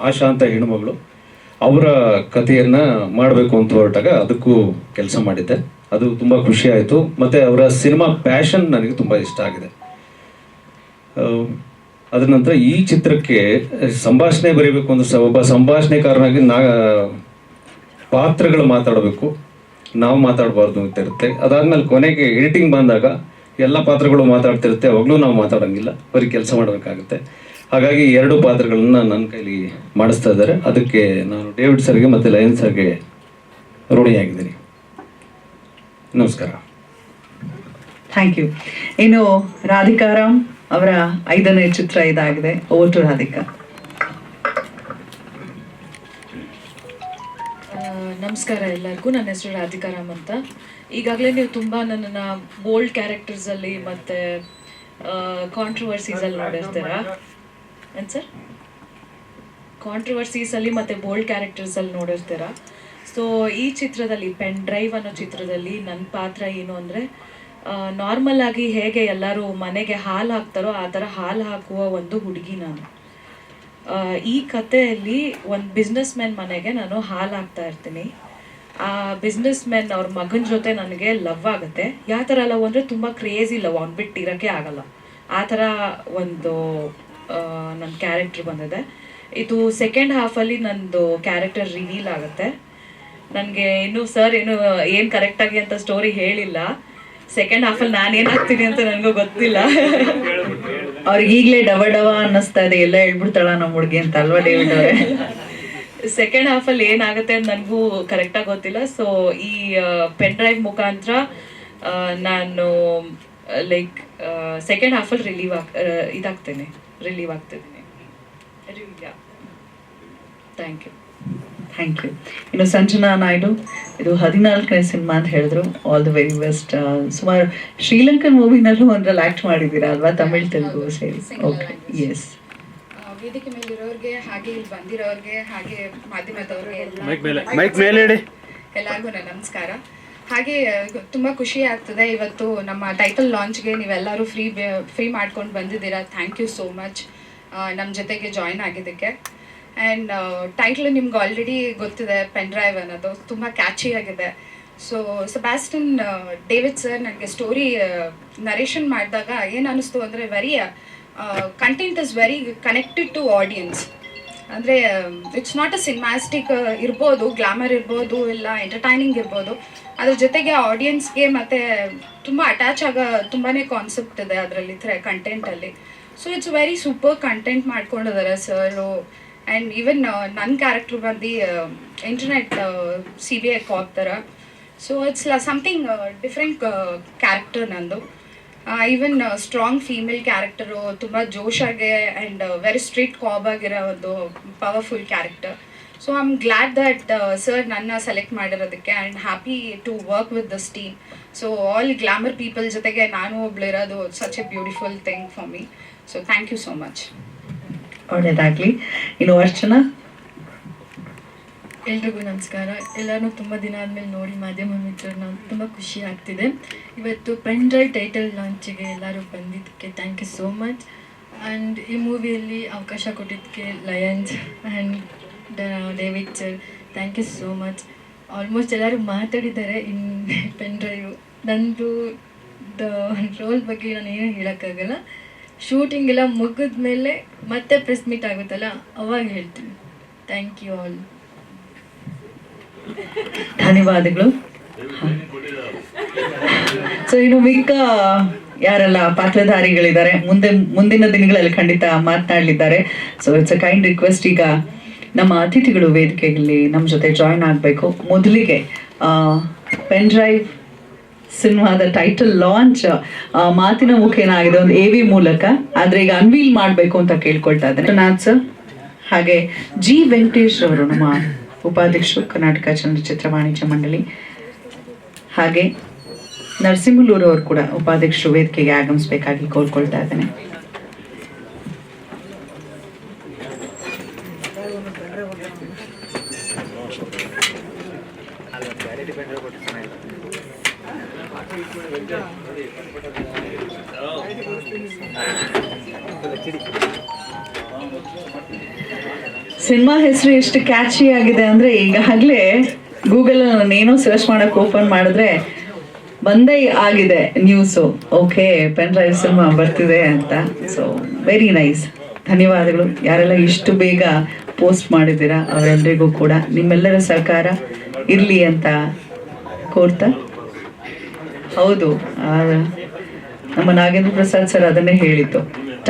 ಆಶಾ ಅಂತ ಹೆಣ್ಣುಮಗಳು, ಅವರ ಕಥೆಯನ್ನು ಮಾಡಬೇಕು ಅಂತ ಹೊರಟಾಗ ಅದಕ್ಕೂ ಕೆಲಸ ಮಾಡಿದ್ದೆ. ಅದು ತುಂಬ ಖುಷಿ ಆಯಿತು. ಮತ್ತು ಅವರ ಸಿನಿಮಾ ಪ್ಯಾಷನ್ ನನಗೆ ತುಂಬ ಇಷ್ಟ ಆಗಿದೆ. ಅದರ ನಂತರ ಈ ಚಿತ್ರಕ್ಕೆ ಸಂಭಾಷಣೆ ಬರೀಬೇಕು ಅಂದ್ರೆ ಒಬ್ಬ ಸಂಭಾಷಣೆಕಾರನಾಗಿ ಪಾತ್ರಗಳು ಮಾತಾಡಬೇಕು, ನಾವು ಮಾತಾಡಬಾರ್ದು ಅಂತ ಇರುತ್ತೆ. ಅದಾದ್ಮೇಲೆ ಕೊನೆಗೆ ಎಡಿಟಿಂಗ್ ಬಂದಾಗ ಎಲ್ಲ ಪಾತ್ರಗಳು ಮಾತಾಡ್ತಿರುತ್ತೆ, ಅವಾಗಲೂ ನಾವು ಮಾತಾಡೋಂಗಿಲ್ಲ, ಬರೀ ಕೆಲಸ ಮಾಡಬೇಕಾಗುತ್ತೆ. ಹಾಗಾಗಿ 2 ಪಾತ್ರಗಳನ್ನ ನನ್ನ ಕೈಲಿ ಮಾಡಿಸ್ತಾ ಇದ್ದಾರೆ. ಅದಕ್ಕೆ ನಾನು ಡೇವಿಡ್ ಸರ್ಗೆ ಮತ್ತು ಲಯನ್ ಸರ್ಗೆ ಋಣಿಯಾಗಿದ್ದೀನಿ. ನಮಸ್ಕಾರ. Thank you. ಇನ್ನು ರಾಧಿಕಾರಾಮ್ ಅವರ 5ನೇ ಚಿತ್ರ ಇದಾಗಿದೆ. Over to Radhika. ನಮಸ್ಕಾರ ಎಲ್ಲರಿಗೂ. ನನ್ನ ಹೆಸರು ರಾಧಿಕಾರಾಮ್ ಅಂತ. ಈಗಾಗಲೇ ನೀವು ತುಂಬ ನನ್ನನ್ನು ಬೋಲ್ಡ್ ಕ್ಯಾರೆಕ್ಟರ್ಸಲ್ಲಿ ಮತ್ತು ಕಾಂಟ್ರವರ್ಸೀಸಲ್ಲಿ ನೋಡಿರ್ತೀರಾ. ಏನು ಸರ್? ಕಾಂಟ್ರವರ್ಸೀಸಲ್ಲಿ ಮತ್ತು ಬೋಲ್ಡ್ ಕ್ಯಾರೆಕ್ಟರ್ಸಲ್ಲಿ ನೋಡಿರ್ತೀರಾ. ಸೊ ಈ ಚಿತ್ರದಲ್ಲಿ, ಪೆನ್ ಡ್ರೈವ್ ಅನ್ನೋ ಚಿತ್ರದಲ್ಲಿ ನನ್ನ ಪಾತ್ರ ಏನು ಅಂದರೆ, ನಾರ್ಮಲ್ ಆಗಿ ಹೇಗೆ ಎಲ್ಲರೂ ಮನೆಗೆ ಹಾಲು ಹಾಕ್ತಾರೋ ಆ ಥರ ಹಾಲು ಹಾಕುವ ಒಂದು ಹುಡುಗಿ ನಾನು. ಈ ಕಥೆಯಲ್ಲಿ ಒಂದು ಬಿಸ್ನೆಸ್ ಮ್ಯಾನ್ ಮನೆಗೆ ನಾನು ಹಾಲು ಹಾಕ್ತಾ ಇರ್ತೀನಿ. ಆ ಬಿಸ್ನೆಸ್ ಮ್ಯಾನ್ ಅವ್ರ ಮಗನ ಜೊತೆ ನನಗೆ ಲವ್ ಆಗುತ್ತೆ. ಯಾವ ಥರ ಲವ್ ಅಂದರೆ ತುಂಬ ಕ್ರೇಜಿ ಲವ್, ಅವ್ನು ಬಿಟ್ಟು ಇರೋಕ್ಕೆ ಆಗಲ್ಲ ಆ ಥರ ಒಂದು ನನ್ನ ಕ್ಯಾರೆಕ್ಟರ್ ಬಂದಿದೆ. ಇದು ಸೆಕೆಂಡ್ ಹಾಫಲ್ಲಿ ನನ್ನದು ಕ್ಯಾರೆಕ್ಟರ್ ರಿವೀಲ್ ಆಗುತ್ತೆ. ನನಗೆ ಇನ್ನೂ ಸರ್ ಏನು ಕರೆಕ್ಟಾಗಿ ಅಂತ ಸ್ಟೋರಿ ಹೇಳಿಲ್ಲ. ಸೆಕೆಂಡ್ ಹಾಫಲ್ಲಿ ನಾನೇನಾಗ್ತೀನಿ ಅಂತ ನನಗೂ ಗೊತ್ತಿಲ್ಲ. ಅವ್ರಿಗೆ ಈಗಲೇ ಡವ ಅನ್ನಿಸ್ತಾ ಇದೆ, ಎಲ್ಲ ಹೇಳ್ಬಿಡ್ತಾಳ ನಮ್ಮ ಹುಡುಗಿ ಅಂತ ಅಲ್ವಾ ಡೇವಿಡ್ ಅವರೇ? ಸೆಕೆಂಡ್ ಹಾಫಲ್ಲಿ ಏನಾಗುತ್ತೆ ಅಂತ ನನಗೂ ಕರೆಕ್ಟಾಗಿ ಗೊತ್ತಿಲ್ಲ. ಸೊ ಈ ಪೆನ್ ಡ್ರೈವ್ ಮುಖಾಂತರ ನಾನು like second ಹಾಫಲ್ಲಿ relieve ಆಗ್ತಿದ್ದೀನಿ. Thank you. Thank you. ಇನ್ನು ಸಂಜನಾ ನಾಯ್ಡು, ಇದು 14ನೇ ಸಿನಿಮಾ ಅಂತ ಹೇಳಿದ್ರು. All the very best. ಸುಮಾರು ಶ್ರೀಲಂಕನ್ ಮೂವಿನಲ್ಲೂ ಒಂದ್ರಲ್ಲಿ ಆ್ಯಕ್ಟ್ ಮಾಡಿದ್ದೀರಾ ಅಲ್ವಾ, ತಮಿಳ್ ತೆಲುಗು ಸೇರಿ? Okay, yes. ವೇದಿಕೆ ಮೇಲಿರೋರಿಗೆ, ಹಾಗೆ ಇಲ್ಲಿ ಬಂದಿರೋರಿಗೆ, ಹಾಗೆ ಮಾಧ್ಯಮದವ್ರಿಗೆ ಎಲ್ಲರಿಗೂ ನನ್ನ ನಮಸ್ಕಾರ. ಹಾಗೆ ತುಂಬ ಖುಷಿ ಆಗ್ತದೆ ಇವತ್ತು ನಮ್ಮ ಟೈಟಲ್ ಲಾಂಚ್ಗೆ ನೀವೆಲ್ಲರೂ ಫ್ರೀ ಮಾಡ್ಕೊಂಡು ಬಂದಿದ್ದೀರಾ. ಥ್ಯಾಂಕ್ ಯು ಸೋ ಮಚ್ ನಮ್ಮ ಜೊತೆಗೆ ಜಾಯ್ನ್ ಆಗಿದ್ದಕ್ಕೆ. ಆ್ಯಂಡ್ ಟೈಟ್ಲ್ ನಿಮ್ಗೆ ಆಲ್ರೆಡಿ ಗೊತ್ತಿದೆ, ಪೆನ್ ಡ್ರೈವ್ ಅನ್ನೋದು ತುಂಬ ಕ್ಯಾಚಿ ಆಗಿದೆ. ಸೊ ಸೆಬಾಸ್ಟಿನ್ ಡೇವಿಡ್ ಸರ್ ನನಗೆ ಸ್ಟೋರಿ ನರೇಷನ್ ಮಾಡಿದಾಗ ಏನು ಅನ್ನಿಸ್ತು ಅಂದರೆ content is very connected to audience. ಅಂದರೆ ಇಟ್ಸ್ ನಾಟ್ ಅ ಸಿನಿಮ್ಯಾಸ್ಟಿಕ್ ಇರ್ಬೋದು, ಗ್ಲಾಮರ್ ಇರ್ಬೋದು, ಇಲ್ಲ ಎಂಟರ್ಟೈನಿಂಗ್ ಇರ್ಬೋದು, ಅದ್ರ ಜೊತೆಗೆ ಆಡಿಯನ್ಸ್ಗೆ ಮತ್ತು ತುಂಬ ಅಟ್ಯಾಚ್ ಆಗೋ ತುಂಬಾ ಕಾನ್ಸೆಪ್ಟ್ ಇದೆ ಅದರಲ್ಲಿ ಕಂಟೆಂಟಲ್ಲಿ. So it's very super content ಮಾಡ್ಕೊಂಡಿದ್ದಾರೆ ಸರು. ಆ್ಯಂಡ್ ಈವನ್ ನನ್ನ ಕ್ಯಾರೆಕ್ಟರ್ ಬಂದು ಇಂಟರ್ನೆಟ್ CBI ಕಾಪ್ ಥರ. So it's something different character ನಂದು. ಈವನ್ ಸ್ಟ್ರಾಂಗ್ ಫೀಮೇಲ್ ಕ್ಯಾರೆಕ್ಟರು, ತುಂಬ ಜೋಶಾಗೆ ಆ್ಯಂಡ್ ವೆರಿ ಸ್ಟ್ರಿಕ್ಟ್ ಕಾಬ್ ಆಗಿರೋ ಒಂದು powerful character. So I am glad that sir ನನ್ನ ಸೆಲೆಕ್ಟ್ ಮಾಡಿರೋದಕ್ಕೆ and happy to work with this team. So all glamour people ಜೊತೆಗೆ ನಾನು ಒಬ್ಳಿರೋದು such a beautiful thing for me. So thank you so much. ಒಳ್ಳೆಯದಾಗಲಿ. ಇನ್ನು ಅರ್ಚನಾ? ಎಲ್ರಿಗೂ ನಮಸ್ಕಾರ. ಎಲ್ಲರೂ ತುಂಬ ದಿನ ಆದಮೇಲೆ ನೋಡಿ ಮಾಧ್ಯಮ ಮಿತ್ರರನ್ನ ತುಂಬ ಖುಷಿ ಆಗ್ತಿದೆ. ಇವತ್ತು ಪೆನ್ ಡ್ರೈವ್ ಟೈಟಲ್ ಲಾಂಚಿಗೆ ಎಲ್ಲರೂ ಬಂದಿದ್ದಕ್ಕೆ thank you so much. And ಈ ಮೂವಿಯಲ್ಲಿ ಅವಕಾಶ ಕೊಟ್ಟಿದ್ದಕ್ಕೆ Lions and David sir thank you so much. Almost ಎಲ್ಲರೂ ಮಾತಾಡಿದ್ದಾರೆ ಇನ್ ಪೆನ್ ಡ್ರೈವ್. ನಂದು ರೋಲ್ ಬಗ್ಗೆ ನಾನು ಏನೂ ಹೇಳೋಕ್ಕಾಗಲ್ಲ. ಶೂಟಿಂಗ್ ಎಲ್ಲ ಮುಗಿದ ಮೇಲೆ ಮತ್ತೆ ಪ್ರೆಸ್ ಮೀಟ್ ಆಗುತ್ತಲ್ಲ ಅವಾಗ ಹೇಳ್ತೀನಿ. Thank you all. ಧನ್ಯವಾದಗಳು. ಸೊ ಇನ್ನು ಮಿಕ್ಕ ಯಾರೆಲ್ಲ ಪಾತ್ರಧಾರಿಗಳಿದ್ದಾರೆ ಮುಂದಿನ ದಿನಗಳಲ್ಲಿ ಖಂಡಿತ ಮಾತನಾಡಲಿದ್ದಾರೆ. So it's a kind request, ಈಗ ನಮ್ಮ ಅತಿಥಿಗಳು ವೇದಿಕೆಯಲ್ಲಿ ನಮ್ಮ ಜೊತೆ ಜಾಯ್ನ್ ಆಗಬೇಕು. ಮೊದಲಿಗೆ ಪೆನ್ ಡ್ರೈವ್ ಸಿನಿಮಾದ ಟೈಟಲ್ ಲಾಂಚ್ ಮಾತಿನ ಮುಖೇನ ಆಗಿದೆ, ಒಂದು AV ಮೂಲಕ. ಆದರೆ ಈಗ ಅನ್ವೀಲ್ ಮಾಡಬೇಕು ಅಂತ ಕೇಳ್ಕೊಳ್ತಾ ಇದ್ದೇನೆ. ನಾಥ್ ಸರ್, ಹಾಗೆ G. ವೆಂಕಟೇಶ್ ಅವರು, ನಮ್ಮ ಉಪಾಧ್ಯಕ್ಷರು, ಕರ್ನಾಟಕ ಚಲನಚಿತ್ರ ವಾಣಿಜ್ಯ ಮಂಡಳಿ, ಹಾಗೆ ನರಸಿಂಹಲೂರು ಅವರು ಕೂಡ ಉಪಾಧ್ಯಕ್ಷರು, ವೇದಿಕೆಗೆ ಆಗಮಿಸಬೇಕಾಗಿ ಕೋರ್ಕೊಳ್ತಾ ಇದ್ದೇನೆ. ಸಿನಿಮಾ ಹೆಸರು ಎಷ್ಟು ಕ್ಯಾಚಿ ಆಗಿದೆ ಅಂದರೆ ಈಗಾಗಲೇ ಗೂಗಲ್ ನಾನೇನೋ ಸರ್ಚ್ ಮಾಡೋಕೆ ಓಪನ್ ಮಾಡಿದ್ರೆ ಬಂದೇ ಆಗಿದೆ news. Okay, pen drive cinema ಬರ್ತಿದೆ ಅಂತ. So very nice. ಧನ್ಯವಾದಗಳು ಯಾರೆಲ್ಲ ಇಷ್ಟು ಬೇಗ ಪೋಸ್ಟ್ ಮಾಡಿದ್ದೀರಾ ಅವರೆಲ್ಲರಿಗೂ ಕೂಡ ನಿಮ್ಮೆಲ್ಲರ ಸಹಕಾರ ಇರಲಿ ಅಂತ ಕೋರ್ತಾ. ಹೌದು, ನಮ್ಮ ನಾಗೇಂದ್ರ ಪ್ರಸಾದ್ ಸರ್ ಅದನ್ನೇ ಹೇಳಿದ್ದು,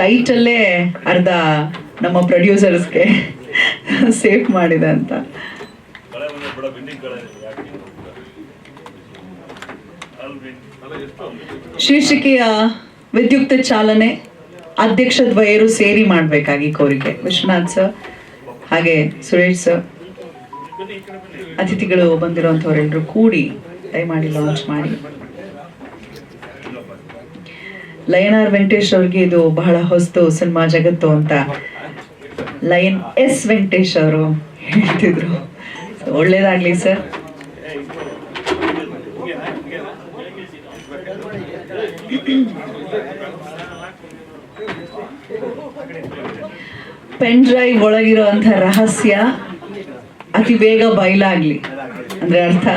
ಟೈಟಲ್ಲೇ ಅರ್ಧ ನಮ್ಮ ಪ್ರೊಡ್ಯೂಸರ್ಸ್ಗೆ ಸೇಫ್ ಮಾಡಿದೆ ಅಂತ. ಶೀರ್ಷಿಕೆಯ ವಿದ್ಯುಕ್ತ ಚಾಲನೆ ಅಧ್ಯಕ್ಷ ದ್ವಯರು ಸೇರಿ ಮಾಡಬೇಕಾಗಿ ಕೋರಿಕೆ. ವಿಶ್ವನಾಥ್ ಸರ್ ಹಾಗೆ ಸುರೇಶ್ ಸರ್, ಅತಿಥಿಗಳು ಬಂದಿರುವಂಥವರೆಲ್ಲರೂ ಕೂಡಿ ದಯಮಾಡಿ ಲಾಂಚ್ ಮಾಡಿ. ಲಯನ್ ಆರ್ ವೆಂಕಟೇಶ್ ಅವ್ರಿಗೆ ಇದು ಬಹಳ ಹೊಸ್ತು ಸಿನಿಮಾ ಜಗತ್ತು ಅಂತ ಲಯನ್ S. ವೆಂಕಟೇಶ್ ಅವರು ಹೇಳ್ತಿದ್ರು. ಒಳ್ಳೇದಾಗ್ಲಿ ಸರ್. ಪೆನ್ ಡ್ರೈವ್ ಒಳಗಿರುವಂತಹ ರಹಸ್ಯ ಅತಿ ಬೇಗ ಬಯಲಾಗ್ಲಿ ಅಂದ್ರೆ ಅರ್ಥ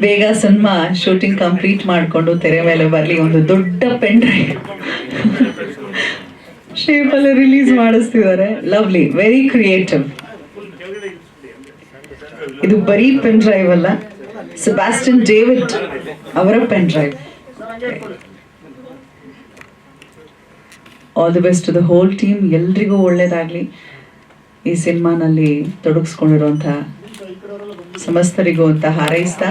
ಬೇಗ ಸಿನಿಮಾ ಶೂಟಿಂಗ್ ಕಂಪ್ಲೀಟ್ ಮಾಡಿಕೊಂಡು ತೆರೆ ಮೇಲೆ ಬರಲಿ. ಒಂದು ದೊಡ್ಡ ಪೆನ್ ಡ್ರೈವ್ ಶೇಪಲ್ಲಿ ರಿಲೀಸ್ ಮಾಡಿಸ್ತಿದ್ದಾರೆ. Lovely, very creative. ಇದು ಬರೀ ಪೆನ್ ಡ್ರೈವ್ ಅಲ್ಲ, ಸೆಬಾಸ್ಟಿನ್ ಡೇವಿಡ್ ಅವರ pen drive. All the best to the whole team. ಎಲ್ರಿಗೂ ಒಳ್ಳೇದಾಗಲಿ. ಈ ಸಿನಿಮಾನಲ್ಲಿ ತೊಡಗಿಸ್ಕೊಂಡಿರುವಂಥ ಸಮಸ್ತರಿಗೂ ಅಂತ ಹಾರೈಸ್ತಾ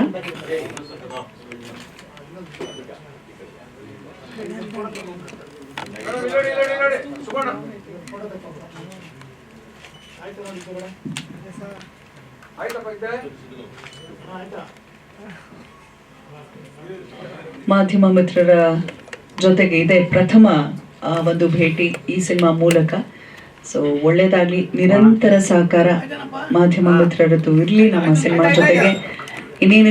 ಮಾಧ್ಯಮ ಮಿತ್ರರ ಜೊತೆಗೆ ಇದೆ ಪ್ರಥಮ ಒಂದು ಭೇಟಿ ಈ ಸಿನಿಮಾ ಮೂಲಕ. ಸೊ ಒಳ್ಳೇದಾಗ್ಲಿ, ನಿರಂತರ ಸಹಕಾರ ಮಾಧ್ಯಮ ಮಿತ್ರರದ್ದು ಇರಲಿ ನಮ್ಮ ಸಿನಿಮಾ ಜೊತೆಗೆ. ಇನ್ನೇನು